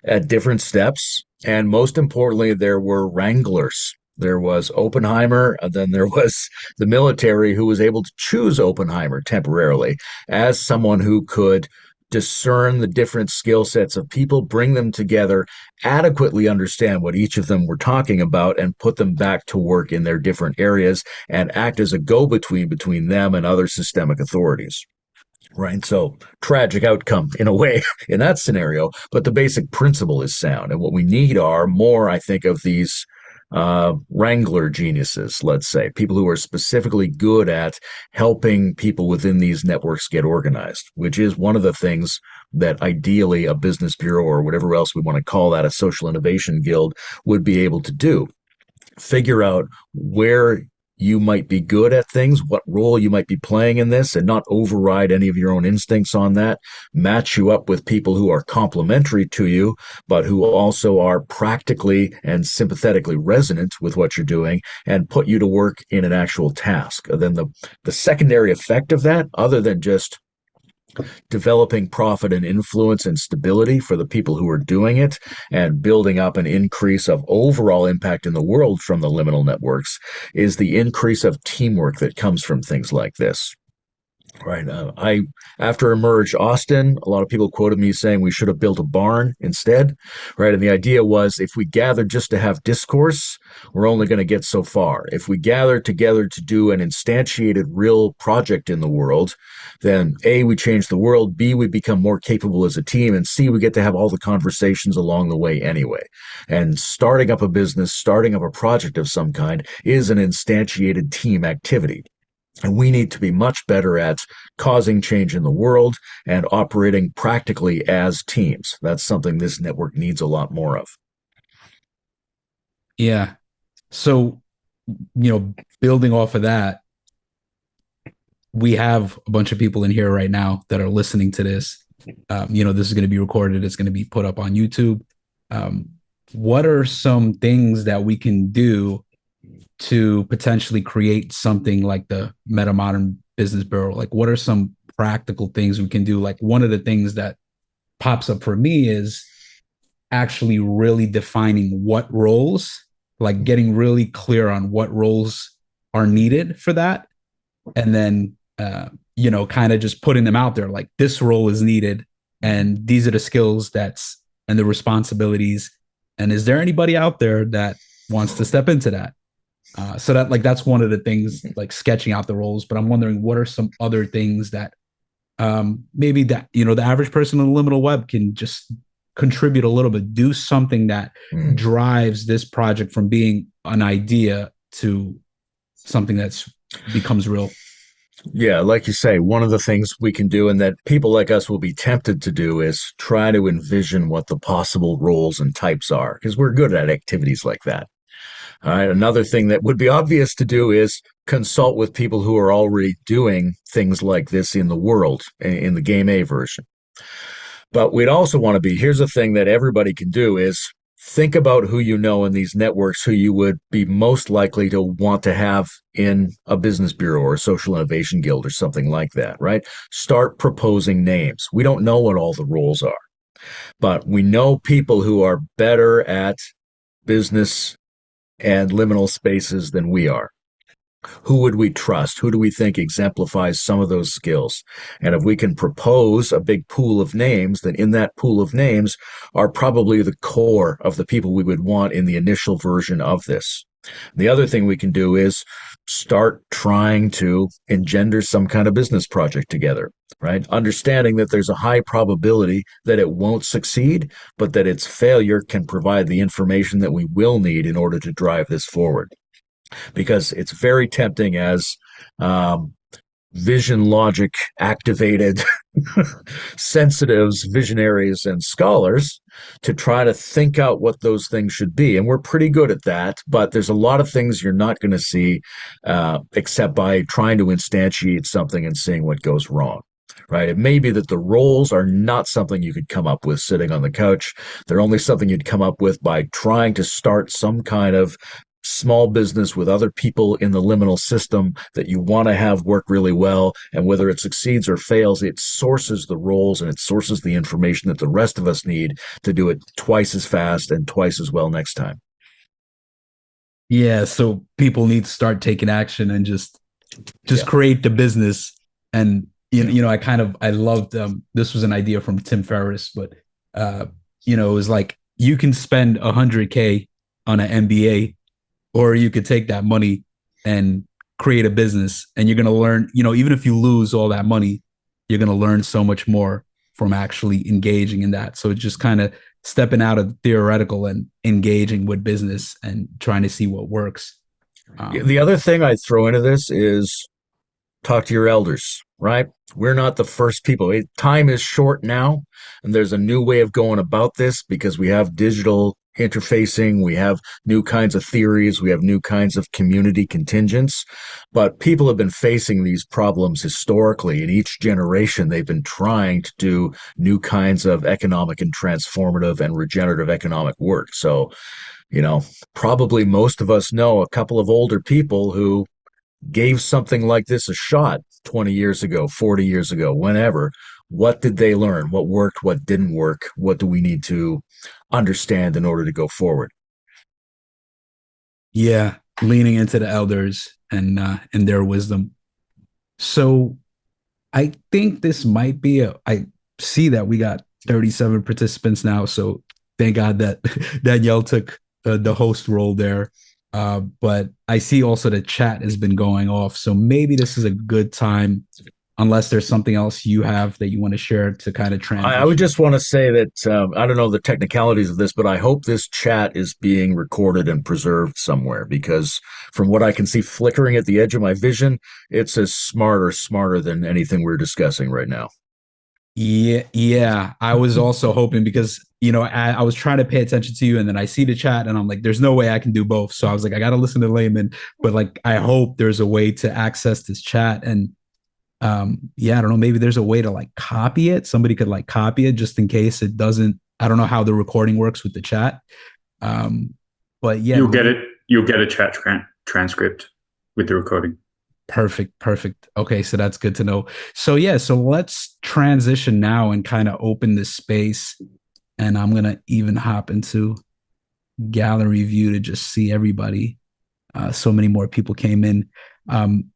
at different steps. And most importantly, there were wranglers. There was Oppenheimer, and then there was the military who was able to choose Oppenheimer temporarily as someone who could discern the different skill sets of people, bring them together, adequately understand what each of them were talking about, and put them back to work in their different areas and act as a go-between between them and other systemic authorities. Right. So tragic outcome in a way in that scenario, but the basic principle is sound. And what we need are more, I think, of these wrangler geniuses, let's say, people who are specifically good at helping people within these networks get organized, which is one of the things that ideally a business bureau or whatever else we want to call that, a social innovation guild, would be able to do. Figure out where you might be good at things, what role you might be playing in this, and not override any of your own instincts on that. Match you up with people who are complementary to you, but who also are practically and sympathetically resonant with what you're doing, and put you to work in an actual task. And then the secondary effect of that, other than just developing profit and influence and stability for the people who are doing it, and building up an increase of overall impact in the world from the liminal networks, is the increase of teamwork that comes from things like this. Right. After Emerge Austin, a lot of people quoted me saying we should have built a barn instead. Right. And the idea was, if we gather just to have discourse, we're only going to get so far. If we gather together to do an instantiated real project in the world, then A, we change the world, B, we become more capable as a team, and C, we get to have all the conversations along the way anyway. And starting up a business, starting up a project of some kind is an instantiated team activity. And we need to be much better at causing change in the world and operating practically as teams. That's something this network needs a lot more of. Yeah. So, building off of that, we have a bunch of people in here right now that are listening to this. This is going to be recorded. It's going to be put up on YouTube. What are some things that we can do to potentially create something like the Metamodern Business Bureau? Like, what are some practical things we can do? Like, one of the things that pops up for me is actually really defining what roles, like getting really clear on what roles are needed for that. And then, kind of just putting them out there, like this role is needed and these are the skills and the responsibilities. And is there anybody out there that wants to step into that? So that's one of the things, like sketching out the roles. But I'm wondering, what are some other things that maybe that the average person on the liminal web can just contribute a little bit, do something that drives this project from being an idea to something that's becomes real. Yeah, like you say, one of the things we can do, and that people like us will be tempted to do, is try to envision what the possible roles and types are, because we're good at activities like that. All right. Another thing that would be obvious to do is consult with people who are already doing things like this in the world, in the game A version. But we'd also want to be, here's a thing that everybody can do is think about who you know in these networks, who you would be most likely to want to have in a business bureau or a social innovation guild or something like that, right? Start proposing names. We don't know what all the roles are, but we know people who are better at business and liminal spaces than we are. Who would we trust? Who do we think exemplifies some of those skills? And if we can propose a big pool of names, then in that pool of names are probably the core of the people we would want in the initial version of this. The other thing we can do is start trying to engender some kind of business project together, right? Understanding that there's a high probability that it won't succeed, but that its failure can provide the information that we will need in order to drive this forward. Because it's very tempting as um, vision logic activated sensitives, visionaries, and scholars to try to think out what those things should be. And we're pretty good at that, but there's a lot of things you're not going to see except by trying to instantiate something and seeing what goes wrong. Right. It may be that the roles are not something you could come up with sitting on the couch. They're only something you'd come up with by trying to start some kind of small business with other people in the liminal system that you want to have work really well. And whether it succeeds or fails, it sources the roles and it sources the information that the rest of us need to do it twice as fast and twice as well next time. Yeah, so people need to start taking action and just Yeah. create the business. And Yeah. I loved this was an idea from Tim Ferriss, but it was like you can spend 100K on an MBA, or you could take that money and create a business, and you're going to learn, even if you lose all that money, you're going to learn so much more from actually engaging in that. So it's just kind of stepping out of theoretical and engaging with business and trying to see what works. The other thing I'd throw into this is talk to your elders, right? We're not the first people. Time is short now, and there's a new way of going about this because we have digital interfacing, we have new kinds of theories, we have new kinds of community contingents. But people have been facing these problems historically. In each generation, they've been trying to do new kinds of economic and transformative and regenerative economic work. So, probably most of us know a couple of older people who gave something like this a shot 20 years ago, 40 years ago, whenever. What did they learn? What worked? What didn't work? What do we need to understand in order to go forward? Yeah, leaning into the elders and their wisdom. So I think this might be I see that we got 37 participants now. So thank God that Danielle took the host role there. But I see also the chat has been going off. So maybe this is a good time, unless there's something else you have that you want to share to kind of I would transition. just want to say that I don't know the technicalities of this, but I hope this chat is being recorded and preserved somewhere because from what I can see flickering at the edge of my vision, it's as smarter than anything we're discussing right now. Yeah, yeah. I was also hoping because I was trying to pay attention to you, and then I see the chat, and I'm like, "There's no way I can do both." So I was like, "I got to listen to Layman," but like, I hope there's a way to access this chat, and yeah, I don't know, maybe there's a way to like copy it. Somebody could like copy it just in case it doesn't. I don't know how the recording works with the chat, um, but yeah, You'll get it. You'll get a chat transcript with the recording. perfect, perfect. Okay, so that's good to know. So yeah, so let's transition now and kind of open this space. And I'm gonna even hop into gallery view to just see everybody. So many more people came in.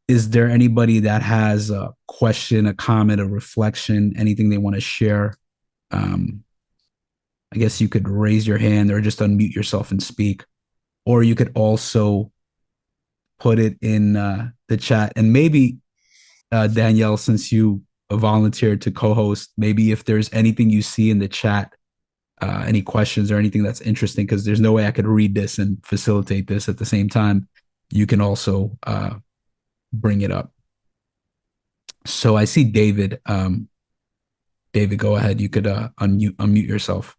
Is there anybody that has a question, a comment, a reflection, anything they want to share? I guess you could raise your hand or just unmute yourself and speak, or you could also put it in the chat. And maybe Danielle, since you volunteered to co-host, maybe if there's anything you see in the chat, any questions or anything that's interesting, because there's no way I could read this and facilitate this at the same time. You can also bring it up. So I see David. David, go ahead. You could unmute yourself.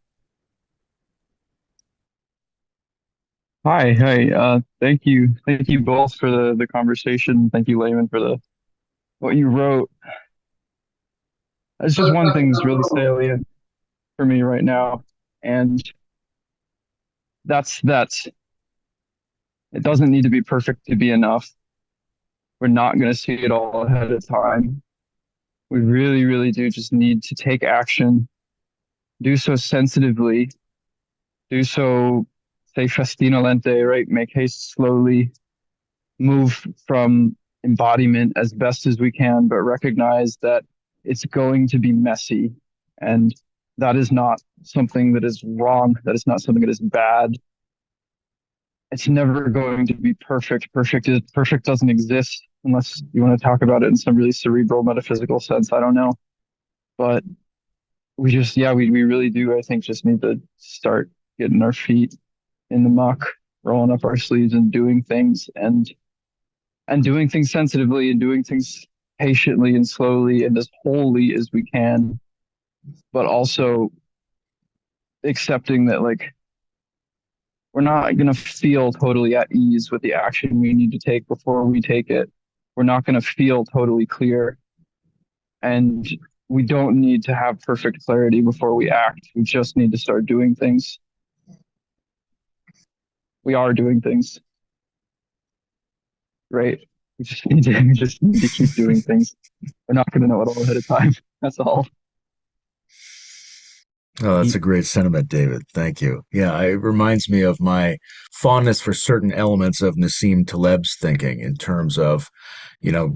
Hi. Thank you both for the conversation. Thank you, Layman, for the what you wrote. It's just one thing that's really salient for me right now, and that's it doesn't need to be perfect to be enough. We're not going to see it all ahead of time. We really, really do just need to take action, do so sensitively, do so, say, festina lente, right? Make haste slowly, move from embodiment as best as we can, but recognize that it's going to be messy. And that is not something that is wrong. That is not something that is bad. It's never going to be perfect. Perfect doesn't exist unless you want to talk about it in some really cerebral metaphysical sense. I don't know. But we just, yeah, we really do, I think, just need to start getting our feet in the muck, rolling up our sleeves and doing things and doing things sensitively and doing things patiently and slowly and as wholly as we can, but also accepting that like we're not going to feel totally at ease with the action we need to take before we take it. We're not going to feel totally clear. And we don't need to have perfect clarity before we act. We just need to start doing things. We are doing things, right? We just need to keep doing things. We're not going to know it all ahead of time. That's all. Oh, that's a great sentiment, David. Thank you. Yeah, it reminds me of my fondness for certain elements of Nassim Taleb's thinking in terms of,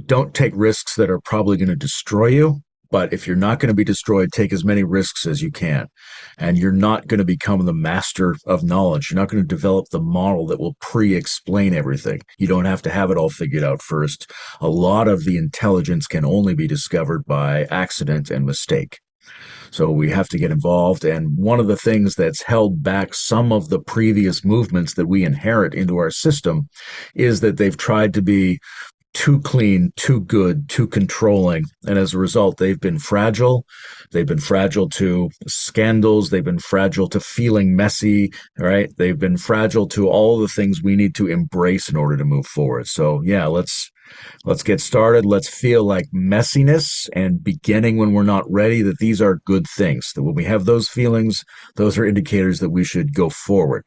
don't take risks that are probably going to destroy you. But if you're not going to be destroyed, take as many risks as you can. And you're not going to become the master of knowledge. You're not going to develop the model that will pre-explain everything. You don't have to have it all figured out first. A lot of the intelligence can only be discovered by accident and mistake. So we have to get involved. And one of the things that's held back some of the previous movements that we inherit into our system is that they've tried to be too clean, too good, too controlling. And as a result, they've been fragile. They've been fragile to scandals. They've been fragile to feeling messy, right? They've been fragile to all the things we need to embrace in order to move forward. So yeah, let's get started. Let's feel like messiness and beginning when we're not ready, that these are good things. That when we have those feelings, those are indicators that we should go forward.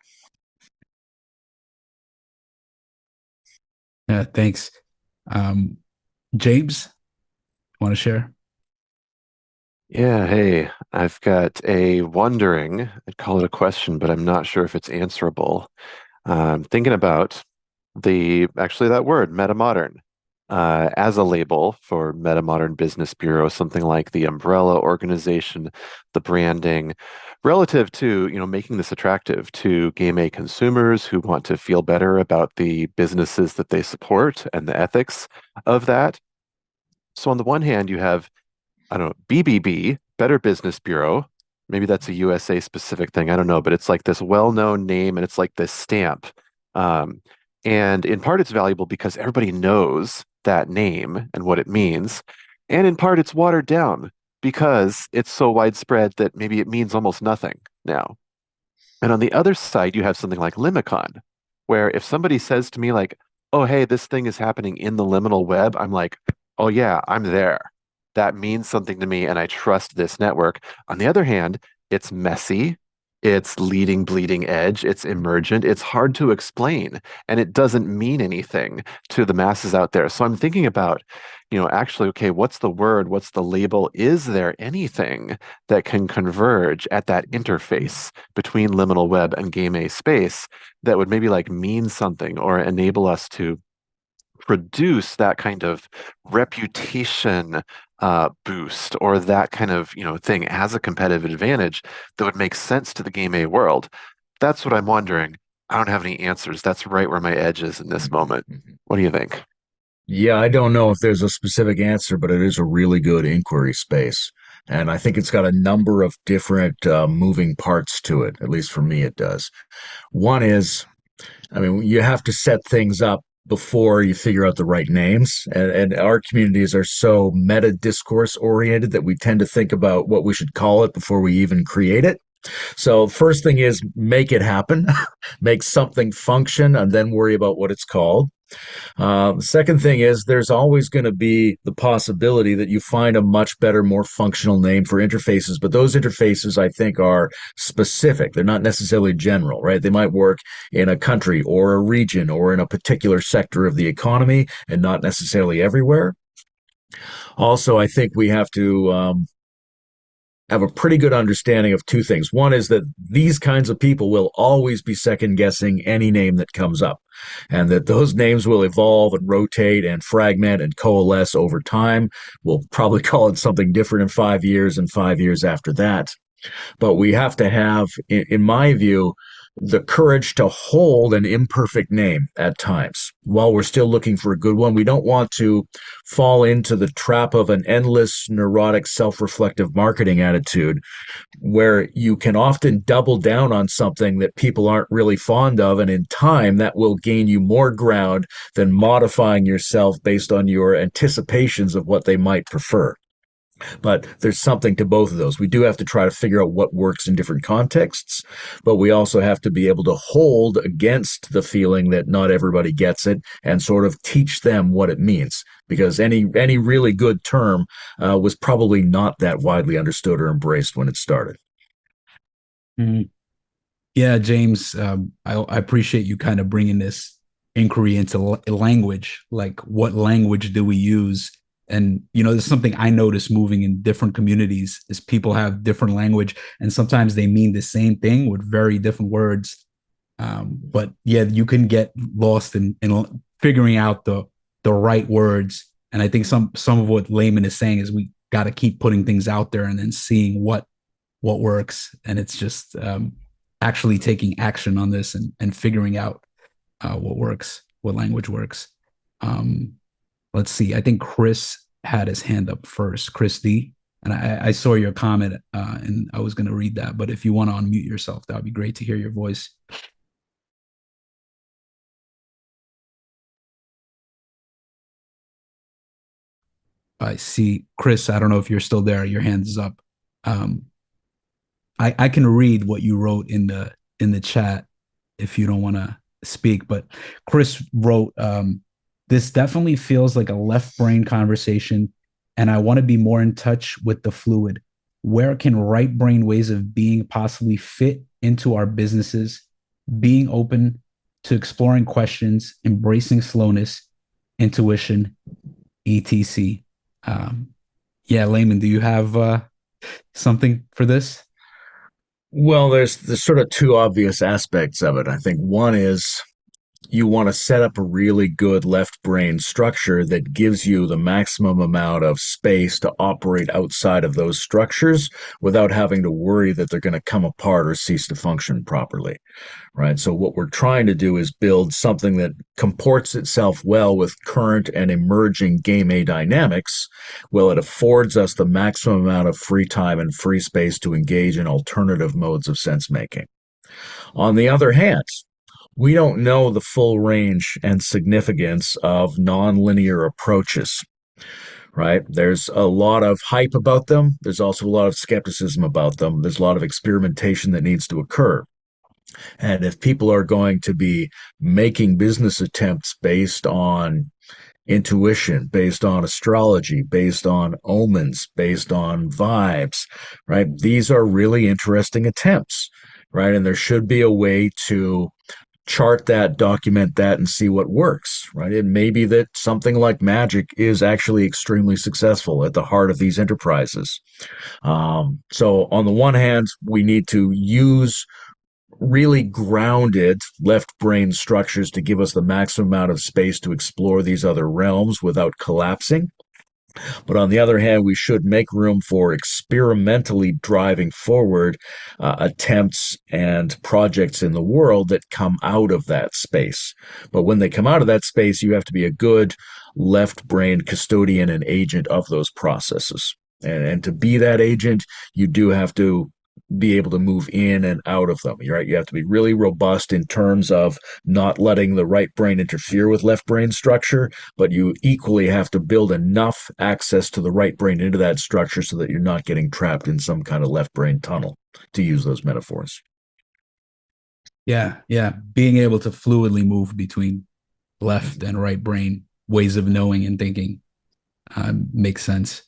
Yeah, thanks. James, want to share? Yeah, hey, I've got a wondering, I'd call it a question, but I'm not sure if it's answerable. Thinking about actually that word, metamodern, as a label for Metamodern Business Bureau, something like the umbrella organization, the branding, relative to, making this attractive to game A consumers who want to feel better about the businesses that they support and the ethics of that. So on the one hand, you have I don't know, BBB, Better Business Bureau. Maybe that's a USA specific thing. I don't know, but it's like this well-known name and it's like this stamp. Um, and in part, it's valuable because everybody knows that name and what it means. And in part, it's watered down because it's so widespread that maybe it means almost nothing now. And on the other side, you have something like Limicon, where if somebody says to me like, "Oh, hey, this thing is happening in the liminal web," I'm like, "Oh yeah, I'm there. That means something to me, and I trust this network." On the other hand, it's messy, it's leading bleeding edge, it's emergent, it's hard to explain, and it doesn't mean anything to the masses out there. So I'm thinking about, actually, okay, what's the word? What's the label? Is there anything that can converge at that interface between liminal web and game A space that would maybe like mean something or enable us to produce that kind of reputation boost or that kind of thing as a competitive advantage that would make sense to the game A world? That's what I'm wondering. I don't have any answers. That's right where my edge is in this moment. What do you think? Yeah, I don't know if there's a specific answer, but it is a really good inquiry space. And I think it's got a number of different moving parts to it. At least for me, it does. One is, I mean, you have to set things up before you figure out the right names. And our communities are so meta discourse oriented that we tend to think about what we should call it before we even create it. So first thing is make it happen, make something function, and then worry about what it's called. The second thing is there's always going to be the possibility that you find a much better, more functional name for interfaces, but those interfaces, I think, are specific. They're not necessarily general, right? They might work in a country or a region or in a particular sector of the economy and not necessarily everywhere. Also, I think we have to have a pretty good understanding of two things. One is that these kinds of people will always be second guessing any name that comes up, and that those names will evolve and rotate and fragment and coalesce over time. We'll probably call it something different in 5 years and 5 years after that. But we have to have, in my view, the courage to hold an imperfect name at times while we're still looking for a good one. We don't want to fall into the trap of an endless, neurotic, self-reflective marketing attitude where you can often double down on something that people aren't really fond of, and in time that will gain you more ground than modifying yourself based on your anticipations of what they might prefer. But there's something to both of those. We do have to try to figure out what works in different contexts, but we also have to be able to hold against the feeling that not everybody gets it and sort of teach them what it means. Because any really good term was probably not that widely understood or embraced when it started. Mm-hmm. Yeah, James, I appreciate you kind of bringing this inquiry into language. Like, what language do we use? And, there's something I notice moving in different communities is people have different language, and sometimes they mean the same thing with very different words. But yeah, you can get lost in figuring out the right words. And I think some of what Layman is saying is we got to keep putting things out there and then seeing what works. And it's just actually taking action on this and figuring out what works, what language works. Let's see. I think Chris had his hand up first, Chris D. And I saw your comment and I was going to read that. But if you want to unmute yourself, that would be great to hear your voice. I see. Chris, I don't know if you're still there. Your hand is up. I can read what you wrote in the chat if you don't want to speak. But Chris wrote, this definitely feels like a left brain conversation, and I want to be more in touch with the fluid. Where can right brain ways of being possibly fit into our businesses? Being open to exploring questions, embracing slowness, intuition, etc. Yeah, Layman, do you have something for this? Well, there's sort of two obvious aspects of it. I think one is you want to set up a really good left brain structure that gives you the maximum amount of space to operate outside of those structures without having to worry that they're going to come apart or cease to function properly, right? So what we're trying to do is build something that comports itself well with current and emerging game A dynamics. Well, it affords us the maximum amount of free time and free space to engage in alternative modes of sense making. On the other hand, we don't know the full range and significance of nonlinear approaches, right? There's a lot of hype about them. There's also a lot of skepticism about them. There's a lot of experimentation that needs to occur. And if people are going to be making business attempts based on intuition, based on astrology, based on omens, based on vibes, right? These are really interesting attempts, right? And there should be a way to chart that, document that, and see what works, right? It may be that something like magic is actually extremely successful at the heart of these enterprises. So on the one hand, we need to use really grounded left brain structures to give us the maximum amount of space to explore these other realms without collapsing. But on the other hand, we should make room for experimentally driving forward attempts and projects in the world that come out of that space. But when they come out of that space, you have to be a good left brain custodian and agent of those processes. And to be that agent, you do have to be able to move in and out of them. Right? You have to be really robust in terms of not letting the right brain interfere with left brain structure, but you equally have to build enough access to the right brain into that structure so that you're not getting trapped in some kind of left brain tunnel, to use those metaphors. Yeah, yeah. Being able to fluidly move between left and right brain ways of knowing and thinking makes sense.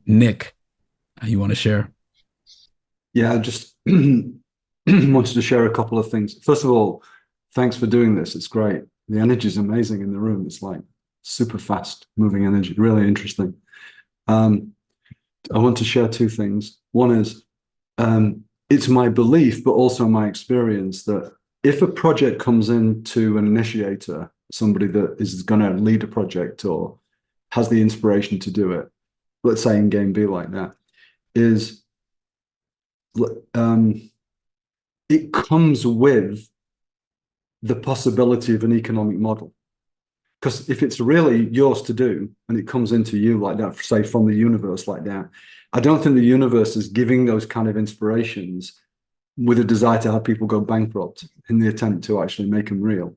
Nick, you want to share? Yeah, I just wanted to share a couple of things. First of all, thanks for doing this. It's great. The energy is amazing in the room. It's like super fast moving energy, really interesting. I want to share two things. One is it's my belief, but also my experience that if a project comes into an initiator, somebody that is going to lead a project or has the inspiration to do it, let's say in game B like that, is it comes with the possibility of an economic model. Because if it's really yours to do and it comes into you like that, say from the universe like that, I don't think the universe is giving those kind of inspirations with a desire to have people go bankrupt in the attempt to actually make them real.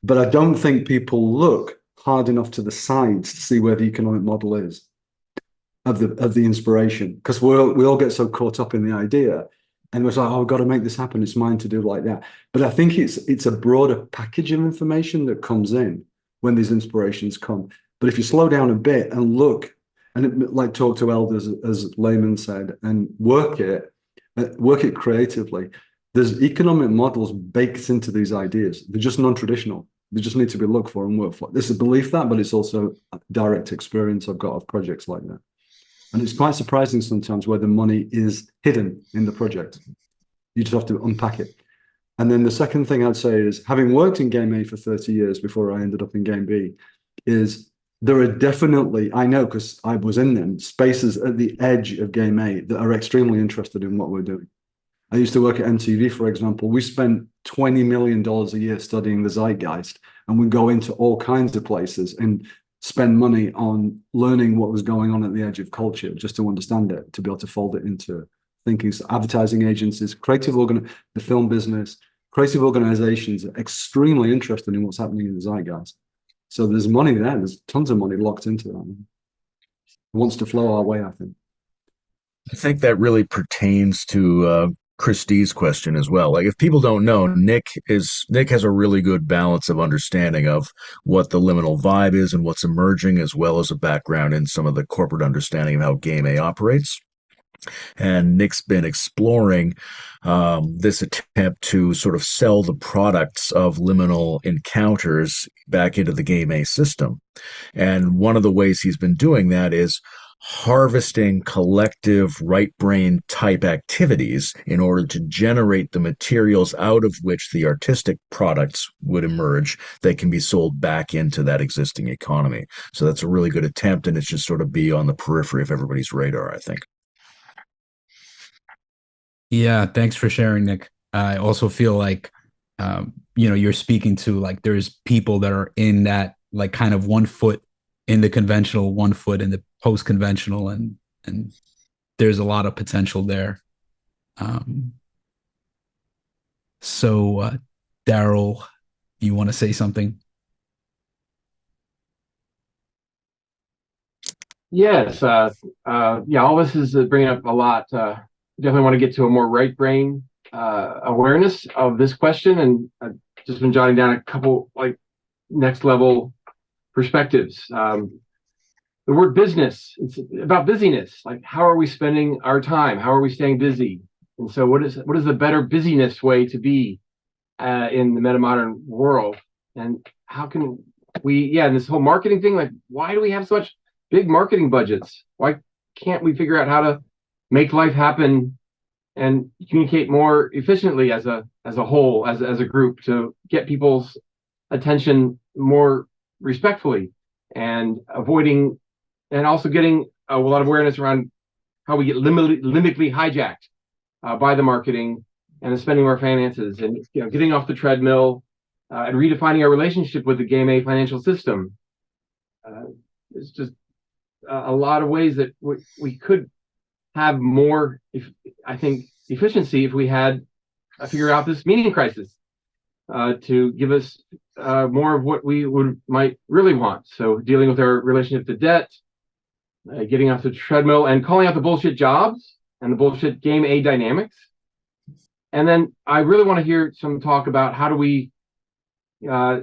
But I don't think people look hard enough to the sides to see where the economic model is of the inspiration, because we all get so caught up in the idea and we're like, oh, I've got to make this happen. It's mine to do like that. But I think it's a broader package of information that comes in when these inspirations come. But if you slow down a bit and look and like talk to elders, as Layman said, and work it creatively, there's economic models baked into these ideas. They're just non-traditional. They just need to be looked for and worked for. There's a belief that, but it's also direct experience I've got of projects like that. And it's quite surprising sometimes where the money is hidden in the project. You just have to unpack it. And then the second thing I'd say is, having worked in Game A for 30 years before I ended up in Game B, is there are definitely, I know because I was in them, spaces at the edge of Game A that are extremely interested in what we're doing. I used to work at MTV, for example. We spent $20 million a year studying the zeitgeist, and we go into all kinds of places and spend money on learning what was going on at the edge of culture just to understand it, to be able to fold it into thinking. So advertising agencies, the film business, creative organizations are extremely interested in what's happening in the zeitgeist. So there's money there. There's tons of money locked into that. It wants to flow our way, I think. I think that really pertains to Christie's question as well. Like, if people don't know, Nick has a really good balance of understanding of what the liminal vibe is and what's emerging, as well as a background in some of the corporate understanding of how Game A operates. And Nick's been exploring this attempt to sort of sell the products of liminal encounters back into the Game A system. And one of the ways he's been doing that is harvesting collective right brain type activities in order to generate the materials out of which the artistic products would emerge that can be sold back into that existing economy. So that's a really good attempt, and it's just sort of be on the periphery of everybody's radar, I think. Yeah, thanks for sharing, Nick. I also feel like, you're speaking to, like, there's people that are in that, like, kind of 1 foot in the conventional, 1 foot in the post-conventional, and there's a lot of potential there. So, Daryl, you want to say something? Yes. Yeah, all this is bringing up a lot. Definitely want to get to a more right brain awareness of this question. And I've just been jotting down a couple like next level perspectives. The word business, it's about busyness. Like, how are we spending our time? How are we staying busy? And so what is the better busyness way to be in the metamodern world? And how can we, and this whole marketing thing, like, why do we have so much big marketing budgets? Why can't we figure out how to make life happen and communicate more efficiently as a whole, as a group, to get people's attention more respectfully, and avoiding, and also getting a lot of awareness around how we get limically hijacked by the marketing and the spending of our finances, and getting off the treadmill and redefining our relationship with the Game A financial system. It's just a lot of ways that we could have more, I think, efficiency if we had figure out this meaning crisis to give us more of what we might really want. So dealing with our relationship to debt, getting off the treadmill and calling out the bullshit jobs and the bullshit game A dynamics. And then I really want to hear some talk about how do we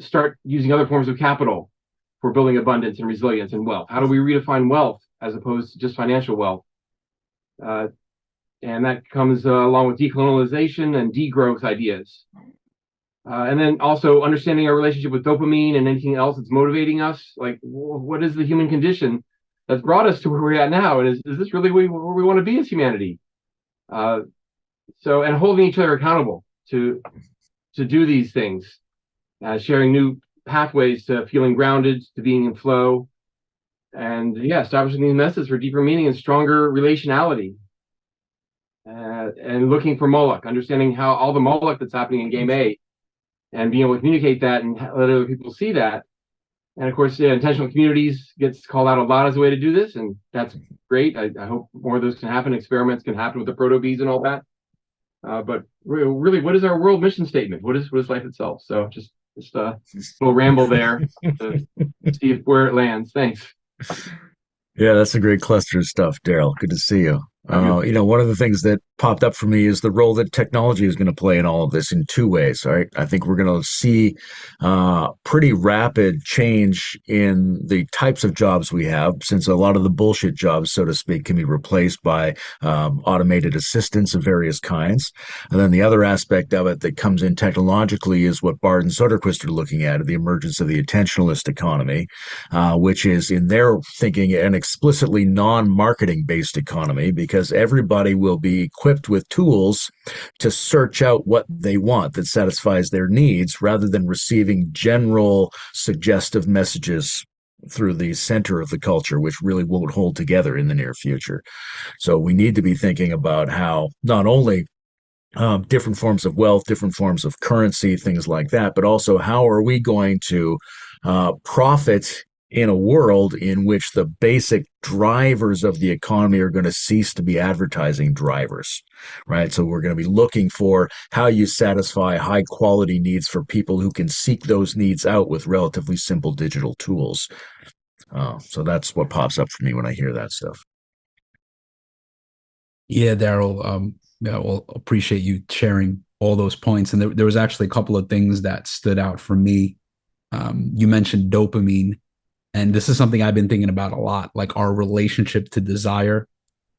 start using other forms of capital for building abundance and resilience and wealth. How do we redefine wealth as opposed to just financial wealth? And that comes along with decolonialization and degrowth ideas. And then also understanding our relationship with dopamine and anything else that's motivating us. Like, what is the human condition that's brought us to where we're at now? And is this really where we want to be as humanity? And holding each other accountable to do these things, sharing new pathways to feeling grounded, to being in flow, and establishing these methods for deeper meaning and stronger relationality. And looking for Moloch, understanding how all the Moloch that's happening in game A, and being able to communicate that and let other people see that. And of course, intentional communities gets called out a lot as a way to do this, and that's great. I hope more of those can happen. Experiments can happen with the proto-bees and all that. But really, what is our world mission statement? What is life itself? So just a little ramble there to see where it lands. Thanks. Yeah, that's a great cluster of stuff, Daryl. Good to see you. One of the things that popped up for me is the role that technology is going to play in all of this in two ways. All right, I think we're going to see pretty rapid change in the types of jobs we have, since a lot of the bullshit jobs, so to speak, can be replaced by automated assistants of various kinds. And then the other aspect of it that comes in technologically is what Bard and Soderquist are looking at, the emergence of the attentionalist economy, which is, in their thinking, an explicitly non-marketing based economy, because everybody will be equipped with tools to search out what they want that satisfies their needs, rather than receiving general suggestive messages through the center of the culture, which really won't hold together in the near future. So we need to be thinking about how not only different forms of wealth, different forms of currency, things like that, but also how are we going to profit in a world in which the basic drivers of the economy are going to cease to be advertising drivers, right? So we're going to be looking for how you satisfy high quality needs for people who can seek those needs out with relatively simple digital tools. So that's what pops up for me when I hear that stuff. Yeah, Daryl, well, appreciate you sharing all those points. And there was actually a couple of things that stood out for me. You mentioned dopamine. And this is something I've been thinking about a lot, like our relationship to desire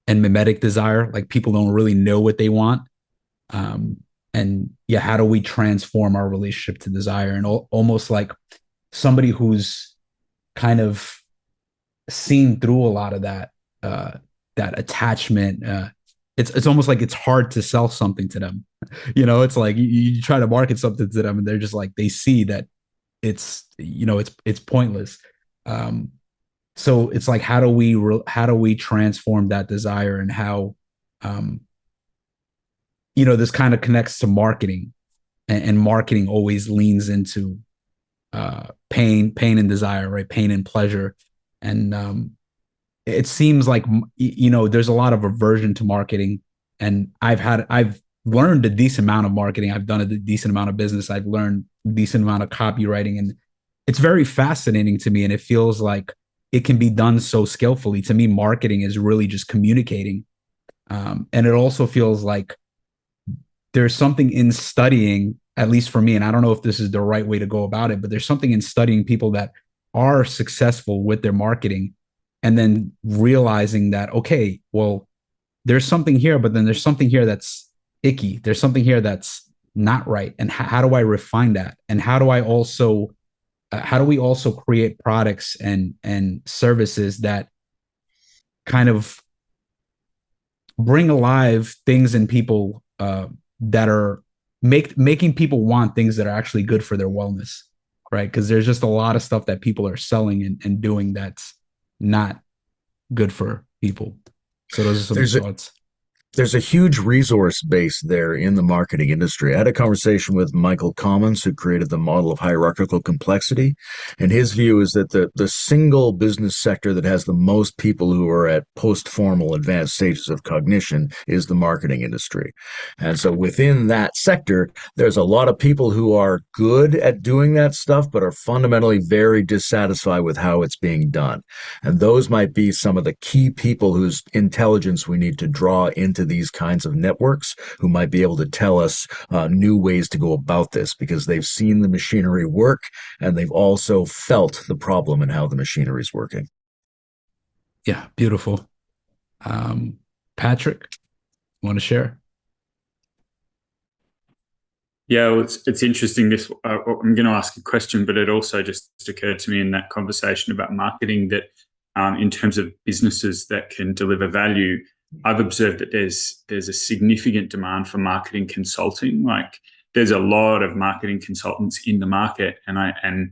and mimetic desire. Like, people don't really know what they want. How do we transform our relationship to desire? And almost like somebody who's kind of seen through a lot of that attachment. It's almost like it's hard to sell something to them. It's like you try to market something to them and they're just like, they see that it's pointless. So it's like, how do we transform that desire, and how, this kind of connects to marketing, and marketing always leans into pain and desire, right? Pain and pleasure. And it seems like, there's a lot of aversion to marketing, and I've learned a decent amount of marketing. I've done a decent amount of business. I've learned a decent amount of copywriting, and it's very fascinating to me. And it feels like it can be done so skillfully. To me, marketing is really just communicating. And it also feels like there's something in studying, at least for me, and I don't know if this is the right way to go about it, but there's something in studying people that are successful with their marketing, and then realizing that, okay, well, there's something here, but then there's something here that's icky. There's something here that's not right. And how do I refine that? And how do we also create products and services that kind of bring alive things in people that are making people want things that are actually good for their wellness, right? Because there's just a lot of stuff that people are selling and doing that's not good for people. So those are some thoughts. there's a huge resource base there in the marketing industry. I had a conversation with Michael Commons, who created the model of hierarchical complexity. And his view is that the single business sector that has the most people who are at post-formal advanced stages of cognition is the marketing industry. And so within that sector, there's a lot of people who are good at doing that stuff, but are fundamentally very dissatisfied with how it's being done. And those might be some of the key people whose intelligence we need to draw into these kinds of networks, who might be able to tell us new ways to go about this, because they've seen the machinery work and they've also felt the problem and how the machinery is working. Yeah, beautiful. Patrick, want to share? Yeah, well, it's interesting. I'm going to ask a question, but it also just occurred to me in that conversation about marketing that in terms of businesses that can deliver value, I've observed that there's a significant demand for marketing consulting. Like there's a lot of marketing consultants in the market, and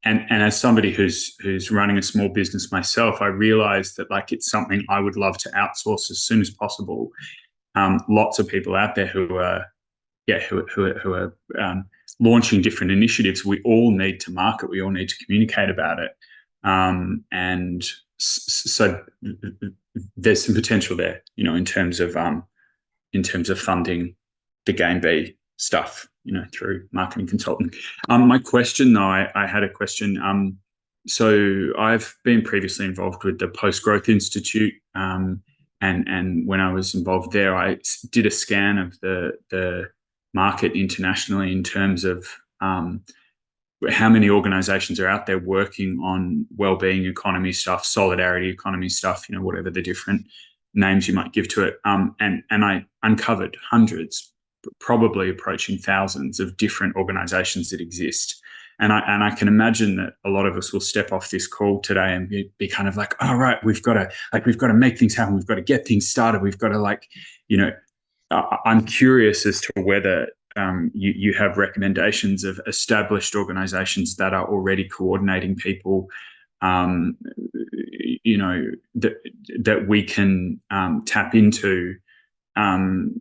as somebody who's running a small business myself, I realized that like it's something I would love to outsource as soon as possible. Lots of people out there who are launching different initiatives. We all need to market. We all need to communicate about it. And so there's some potential there, in terms of funding the Game B stuff, through marketing consulting. My question, though, I had a question. So I've been previously involved with the Post Growth Institute, and when I was involved there, I did a scan of the market internationally in terms of how many organizations are out there working on well-being economy stuff, solidarity economy stuff, whatever the different names you might give to it. And I uncovered hundreds, probably approaching thousands of different organizations that exist. And I can imagine that a lot of us will step off this call today and be kind of like, all right, we've got to make things happen. We've got to get things started. We've got to I'm curious as to whether you have recommendations of established organizations that are already coordinating people, that we can tap into, with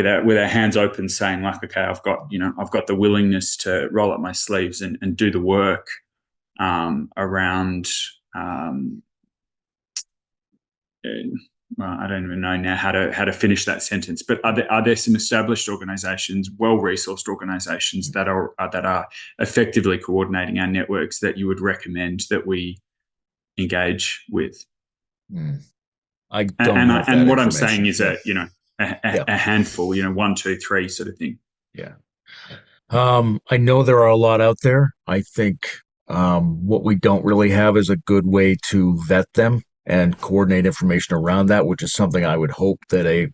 our hands open, saying like, okay, I've got the willingness to roll up my sleeves and do the work around. Well, I don't even know now how to finish that sentence. But are there some established organisations, well-resourced organisations that are effectively coordinating our networks that you would recommend that we engage with? I don't. And what I'm saying is a handful, 1, 2, 3 sort of thing. Yeah. I know there are a lot out there. I think what we don't really have is a good way to vet them and coordinate information around that, which is something I would hope that a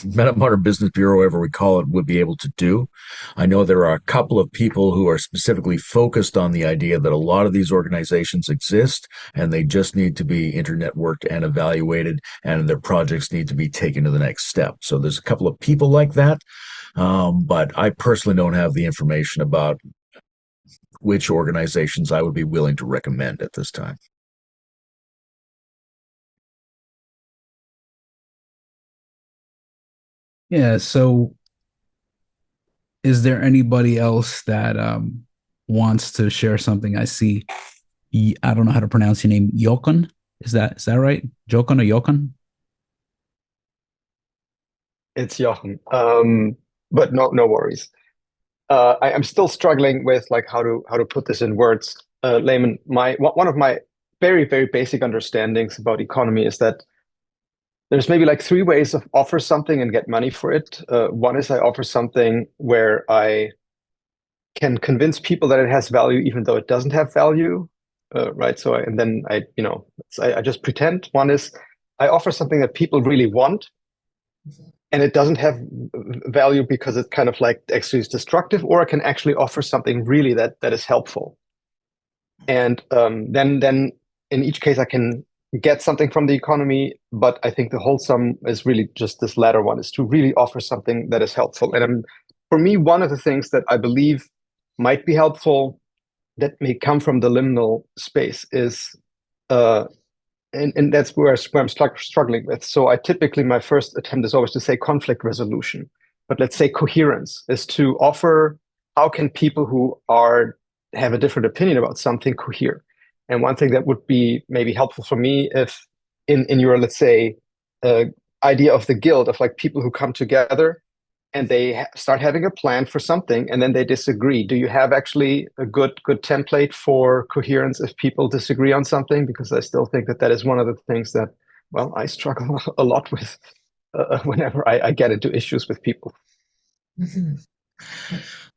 Metamodern Business Bureau, whatever we call it, would be able to do. I know there are a couple of people who are specifically focused on the idea that a lot of these organizations exist and they just need to be internetworked and evaluated, and their projects need to be taken to the next step. So there's a couple of people like that, but I personally don't have the information about which organizations I would be willing to recommend at this time. Yeah. So is there anybody else that wants to share something? I see, I don't know how to pronounce your name. Yokon? Is that right? Jokon or Yokon? It's Jochen. But no worries. I'm still struggling with like how to put this in words. Layman, one of my very, very basic understandings about economy is that there's maybe like 3 ways of offer something and get money for it. One is I offer something where I can convince people that it has value even though it doesn't have value, right? So I just pretend. One is I offer something that people really want, and it doesn't have value because it kind of like actually is destructive, or I can actually offer something really that is helpful. And then in each case I can get something from the economy, but I think the whole sum is really just this latter one, is to really offer something that is helpful. And for me, one of the things that I believe might be helpful that may come from the liminal space is and that's where I'm struggling with. So I typically, my first attempt is always to say conflict resolution, but let's say coherence is to offer, how can people who have a different opinion about something cohere? And one thing that would be maybe helpful for me, if in your, let's say, idea of the guild, of like people who come together and they start having a plan for something and then they disagree. Do you have actually a good template for coherence if people disagree on something? Because I still think that is one of the things that, well, I struggle a lot with whenever I get into issues with people.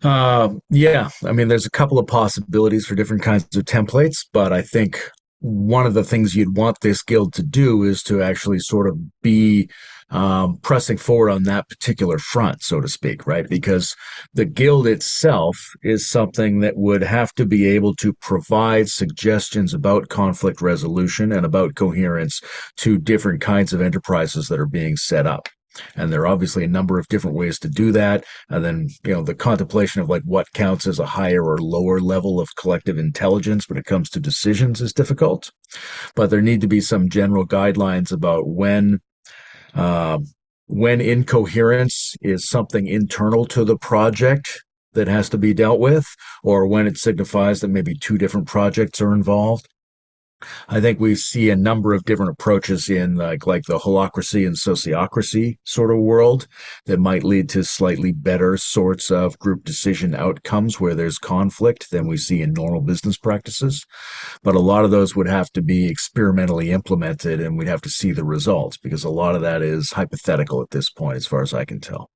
Yeah, I mean, there's a couple of possibilities for different kinds of templates, but I think one of the things you'd want this guild to do is to actually sort of be pressing forward on that particular front, so to speak, right? Because the guild itself is something that would have to be able to provide suggestions about conflict resolution and about coherence to different kinds of enterprises that are being set up. And there are obviously a number of different ways to do that. And then, the contemplation of like what counts as a higher or lower level of collective intelligence when it comes to decisions is difficult. But there need to be some general guidelines about when incoherence is something internal to the project that has to be dealt with, or when it signifies that maybe two different projects are involved. I think we see a number of different approaches in like the holacracy and sociocracy sort of world that might lead to slightly better sorts of group decision outcomes where there's conflict than we see in normal business practices. But a lot of those would have to be experimentally implemented, and we'd have to see the results, because a lot of that is hypothetical at this point, as far as I can tell.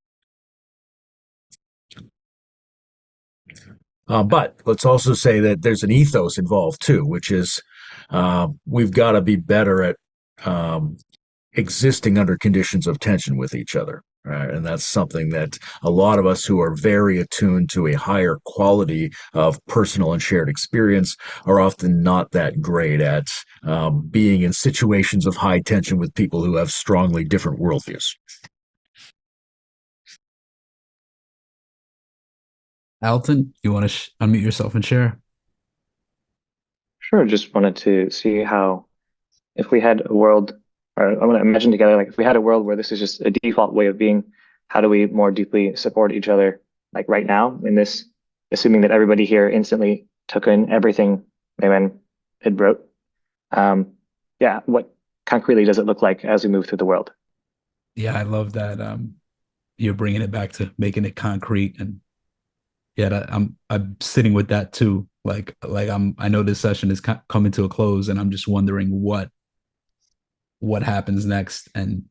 But let's also say that there's an ethos involved too, which is we've got to be better at existing under conditions of tension with each other. Right? And that's something that a lot of us who are very attuned to a higher quality of personal and shared experience are often not that great at being in situations of high tension with people who have strongly different worldviews. Alton, you want to unmute yourself and share? Sure. Just wanted to see how, if we had a world, or I want to imagine together, like if we had a world where this is just a default way of being, how do we more deeply support each other, like right now in this, assuming that everybody here instantly took in everything Layman had wrote. Yeah, what concretely does it look like as we move through the world? Yeah, I love that you're bringing it back to making it concrete, and yeah, I'm sitting with that too. I know this session is coming to a close, and I'm just wondering what happens next. And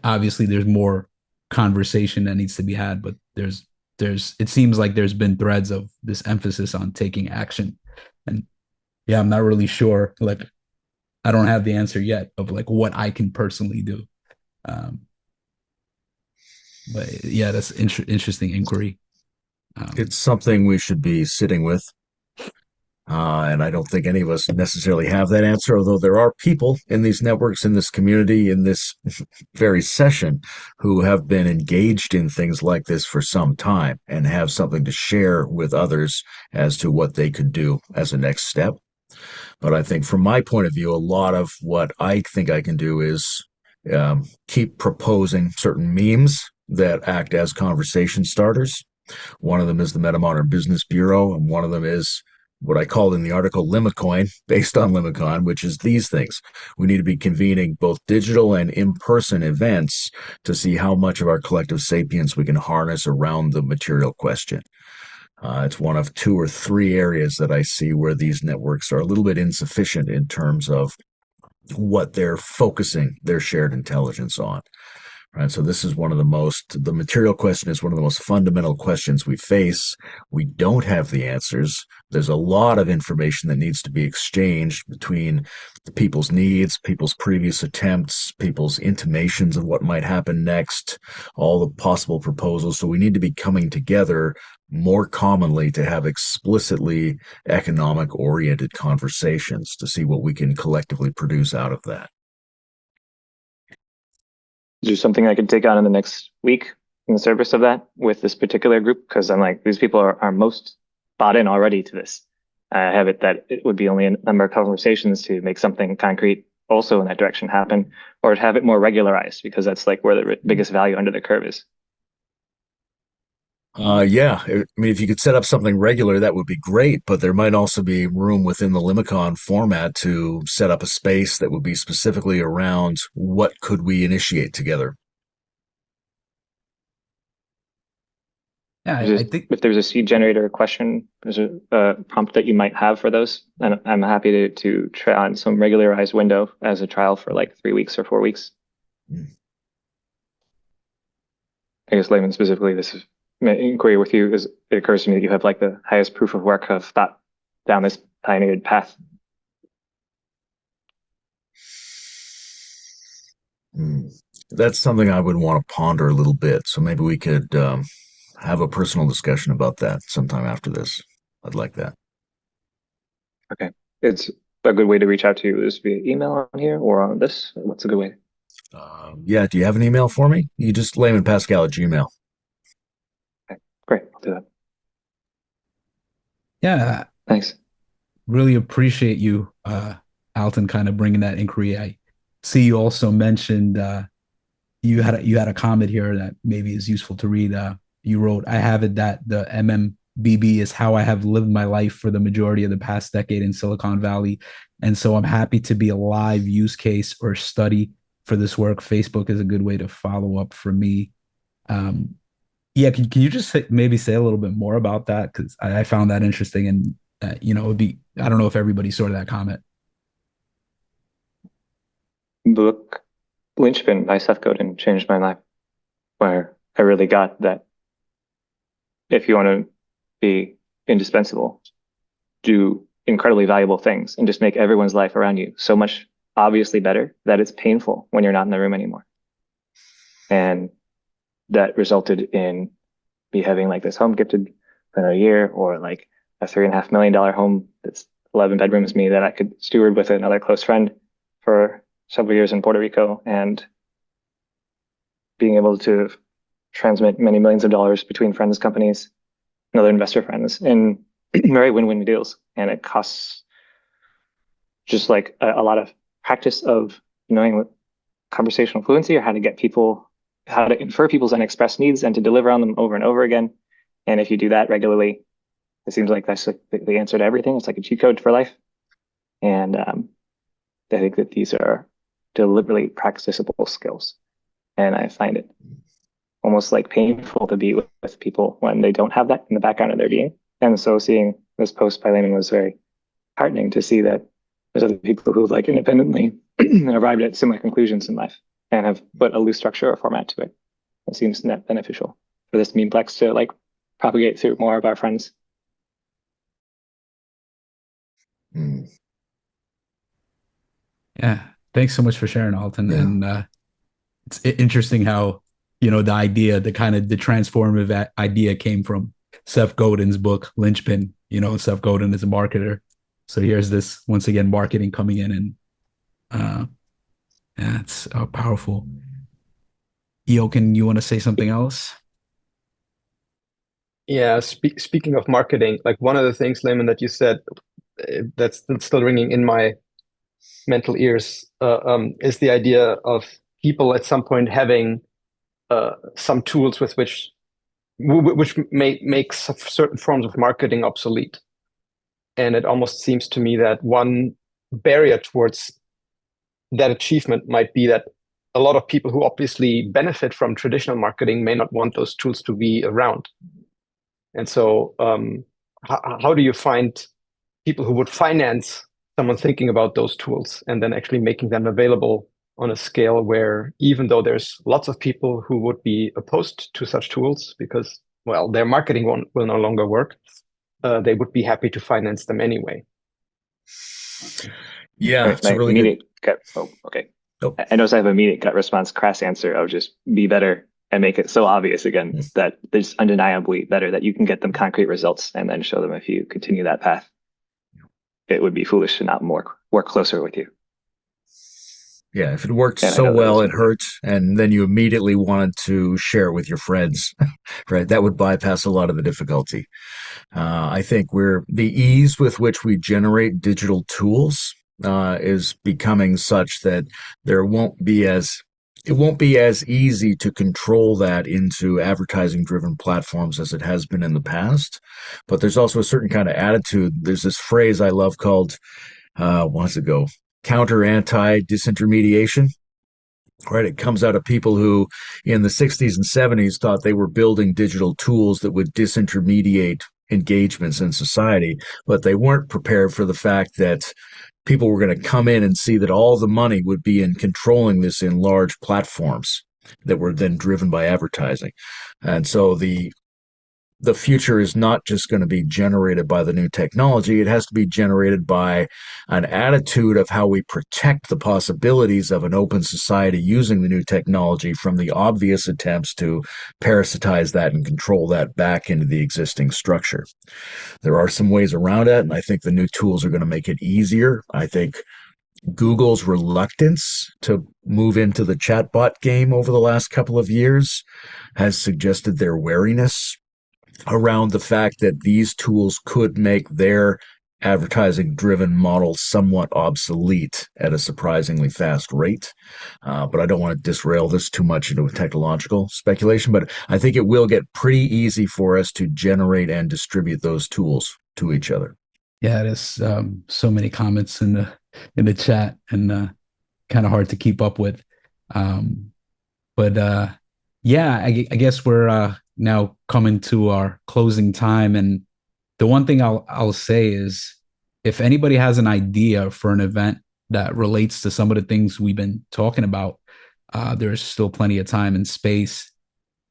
obviously, there's more conversation that needs to be had, but it seems like there's been threads of this emphasis on taking action, and yeah, I'm not really sure. Like, I don't have the answer yet of like what I can personally do. But yeah, that's interesting inquiry. It's something we should be sitting with. And I don't think any of us necessarily have that answer, although there are people in these networks, in this community, in this very session who have been engaged in things like this for some time and have something to share with others as to what they could do as a next step. But I think from my point of view, a lot of what I think I can do is keep proposing certain memes that act as conversation starters. One of them is the Metamodern Business Bureau, and one of them is what I called in the article Limicon, based on Limicon, which is these things. We need to be convening both digital and in-person events to see how much of our collective sapience we can harness around the material question. It's one of two or three areas that I see where these networks are a little bit insufficient in terms of what they're focusing their shared intelligence on. Right. So this is the material question is one of the most fundamental questions we face. We don't have the answers. There's a lot of information that needs to be exchanged between people's needs, people's previous attempts, people's intimations of what might happen next, all the possible proposals. So we need to be coming together more commonly to have explicitly economic-oriented conversations to see what we can collectively produce out of that. Is there something I could take on in the next week in the service of that with this particular group? Because I'm like, these people are most bought in already to this. I have it that it would be only a number of conversations to make something concrete also in that direction happen, or to have it more regularized, because that's like where the biggest value under the curve is. Yeah, I mean, if you could set up something regular, that would be great, but there might also be room within the Limicon format to set up a space that would be specifically around what could we initiate together. Yeah, I think If there's a seed generator question, there's a prompt that you might have for those, and I'm happy to try on some regularized window as a trial for like 3 weeks or 4 weeks. I guess Layman specifically, this is my inquiry with you is it occurs to me that you have like the highest proof of work of thought down this pioneered path. That's something I would want to ponder a little bit. So maybe we could have a personal discussion about that sometime after this. I'd like that. Okay. It's a good way to reach out to you is via email on here or on this. What's a good way? Yeah, do you have an email for me? You just Layman Pascal at Gmail. Okay, great. I'll do that. yeah, Thanks. really appreciate you, Alton, kind of bringing that inquiry. I see you also mentioned you had a comment here that maybe is useful to read. You wrote, "I have it that the MMBB is how I have lived my life for the majority of the past decade in Silicon Valley, and so I'm happy to be a live use case or study for this work. Facebook is a good way to follow up for me." Yeah, can you just maybe say a little bit more about that? Because I found that interesting, and it'd be, I don't know if everybody saw that comment. The book Linchpin by Seth Godin changed my life, where I really got that if you want to be indispensable, do incredibly valuable things and just make everyone's life around you so much obviously better that it's painful when you're not in the room anymore. And that resulted in me having like this home gifted for a year, or like a $3.5 million home that's 11 bedrooms, me that I could steward with another close friend for several years in Puerto Rico, and being able to transmit many millions of dollars between friends, companies, and other investor friends in very win-win deals. And it costs just like a lot of practice of knowing what conversational fluency, or how to get people, how to infer people's unexpressed needs and to deliver on them over and over again. And if you do that regularly, it seems like that's like the answer to everything. It's like a cheat code for life. And I think that these are deliberately practicable skills. And I find it almost like painful to be with people when they don't have that in the background of their being. And so seeing this post by Layman was very heartening to see that there's other people who like independently arrived at similar conclusions in life and have put a loose structure or format to it. It seems net beneficial for this memeplex to like propagate through more of our friends. Yeah, thanks so much for sharing, Alton. Yeah. And it's interesting how the idea, the transformative idea came from Seth Godin's book Linchpin. Seth Godin is a marketer, so here's this once again marketing coming in, and yeah, it's powerful. Can you want to say something else? Yeah, speaking of marketing, like one of the things, Layman, that you said that's still ringing in my mental ears is the idea of people at some point having some tools with which may make certain forms of marketing obsolete. And it almost seems to me that one barrier towards that achievement might be that a lot of people who obviously benefit from traditional marketing may not want those tools to be around. And so how do you find people who would finance someone thinking about those tools and then actually making them available on a scale where, even though there's lots of people who would be opposed to such tools because, well, their marketing will no longer work, they would be happy to finance them anyway? Yeah, it's a really immediate gut. Oh, okay. Oh. I notice I have an immediate gut response, crass answer of just be better and make it so obvious again that it's undeniably better, that you can get them concrete results and then show them if you continue that path. It would be foolish to not work closer with you. Yeah, if it worked so well, it hurt, and then you immediately wanted to share with your friends, right? That would bypass a lot of the difficulty. I think the ease with which we generate digital tools is becoming such that there won't be as it won't be as easy to control that into advertising driven platforms as it has been in the past. But there's also a certain kind of attitude. There's this phrase I love called, what's it go? Counter anti disintermediation. Right. It comes out of people who in the 60s and 70s thought they were building digital tools that would disintermediate engagements in society, but they weren't prepared for the fact that people were going to come in and see that all the money would be in controlling this in large platforms that were then driven by advertising. And so the future is not just going to be generated by the new technology. It has to be generated by an attitude of how we protect the possibilities of an open society using the new technology from the obvious attempts to parasitize that and control that back into the existing structure. There are some ways around it, and I think the new tools are going to make it easier. I think Google's reluctance to move into the chatbot game over the last couple of years has suggested their wariness around the fact that these tools could make their advertising driven model somewhat obsolete at a surprisingly fast rate. But I don't want to disrail this too much into a technological speculation, but I think it will get pretty easy for us to generate and distribute those tools to each other. Yeah, there's so many comments in the chat, and kind of hard to keep up with. But yeah, I guess we're now coming to our closing time, and the one thing I'll say is, if anybody has an idea for an event that relates to some of the things we've been talking about, there's still plenty of time and space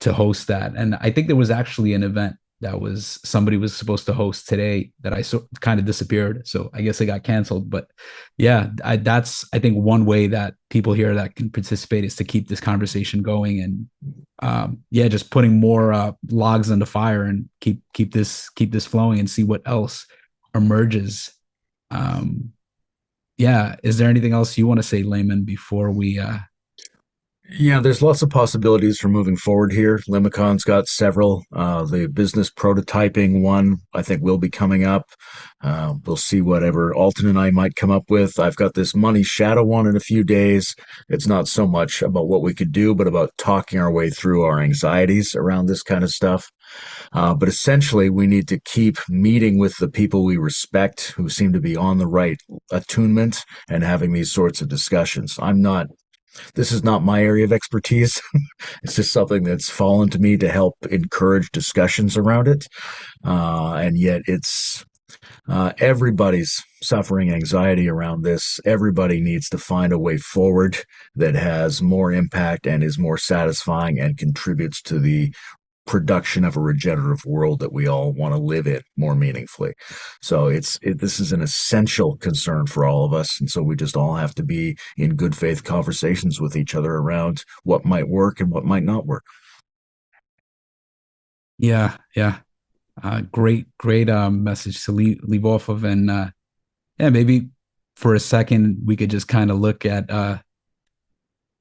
to host that. And I think there was actually an event that somebody was supposed to host today that I kind of disappeared. So I guess it got canceled. But yeah, that's, I think, one way that people here that can participate is to keep this conversation going, and yeah, just putting more logs on the fire and keep this flowing and see what else emerges. Yeah, is there anything else you want to say, Layman, before we Yeah, there's lots of possibilities for moving forward here. Limicon's got several. The business prototyping one, I think, will be coming up. We'll see whatever Alton and I might come up with. I've got this money shadow one in a few days. It's not so much about what we could do, but about talking our way through our anxieties around this kind of stuff. But essentially, we need to keep meeting with the people we respect who seem to be on the right attunement and having these sorts of discussions. This is not my area of expertise. It's just something that's fallen to me to help encourage discussions around it. And yet it's everybody's suffering anxiety around this. Everybody needs to find a way forward that has more impact and is more satisfying and contributes to the production of a regenerative world that we all want to live in more meaningfully. So this is an essential concern for all of us. And so we just all have to be in good faith conversations with each other around what might work and what might not work. Yeah. Great message to leave off of. And yeah, maybe for a second we could just kind of look at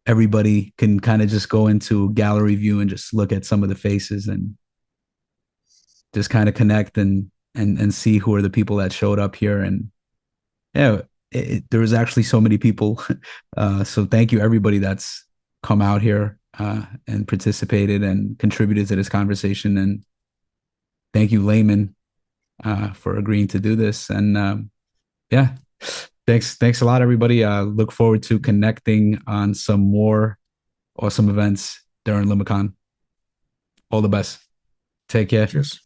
everybody can kind of just go into gallery view and just look at some of the faces and just kind of connect and see who are the people that showed up here. And yeah, there was actually so many people. So thank you everybody that's come out here and participated and contributed to this conversation. And thank you, Layman, for agreeing to do this. And yeah, thanks a lot, everybody. Look forward to connecting on some more awesome events during Limicon. All the best. Take care. Cheers.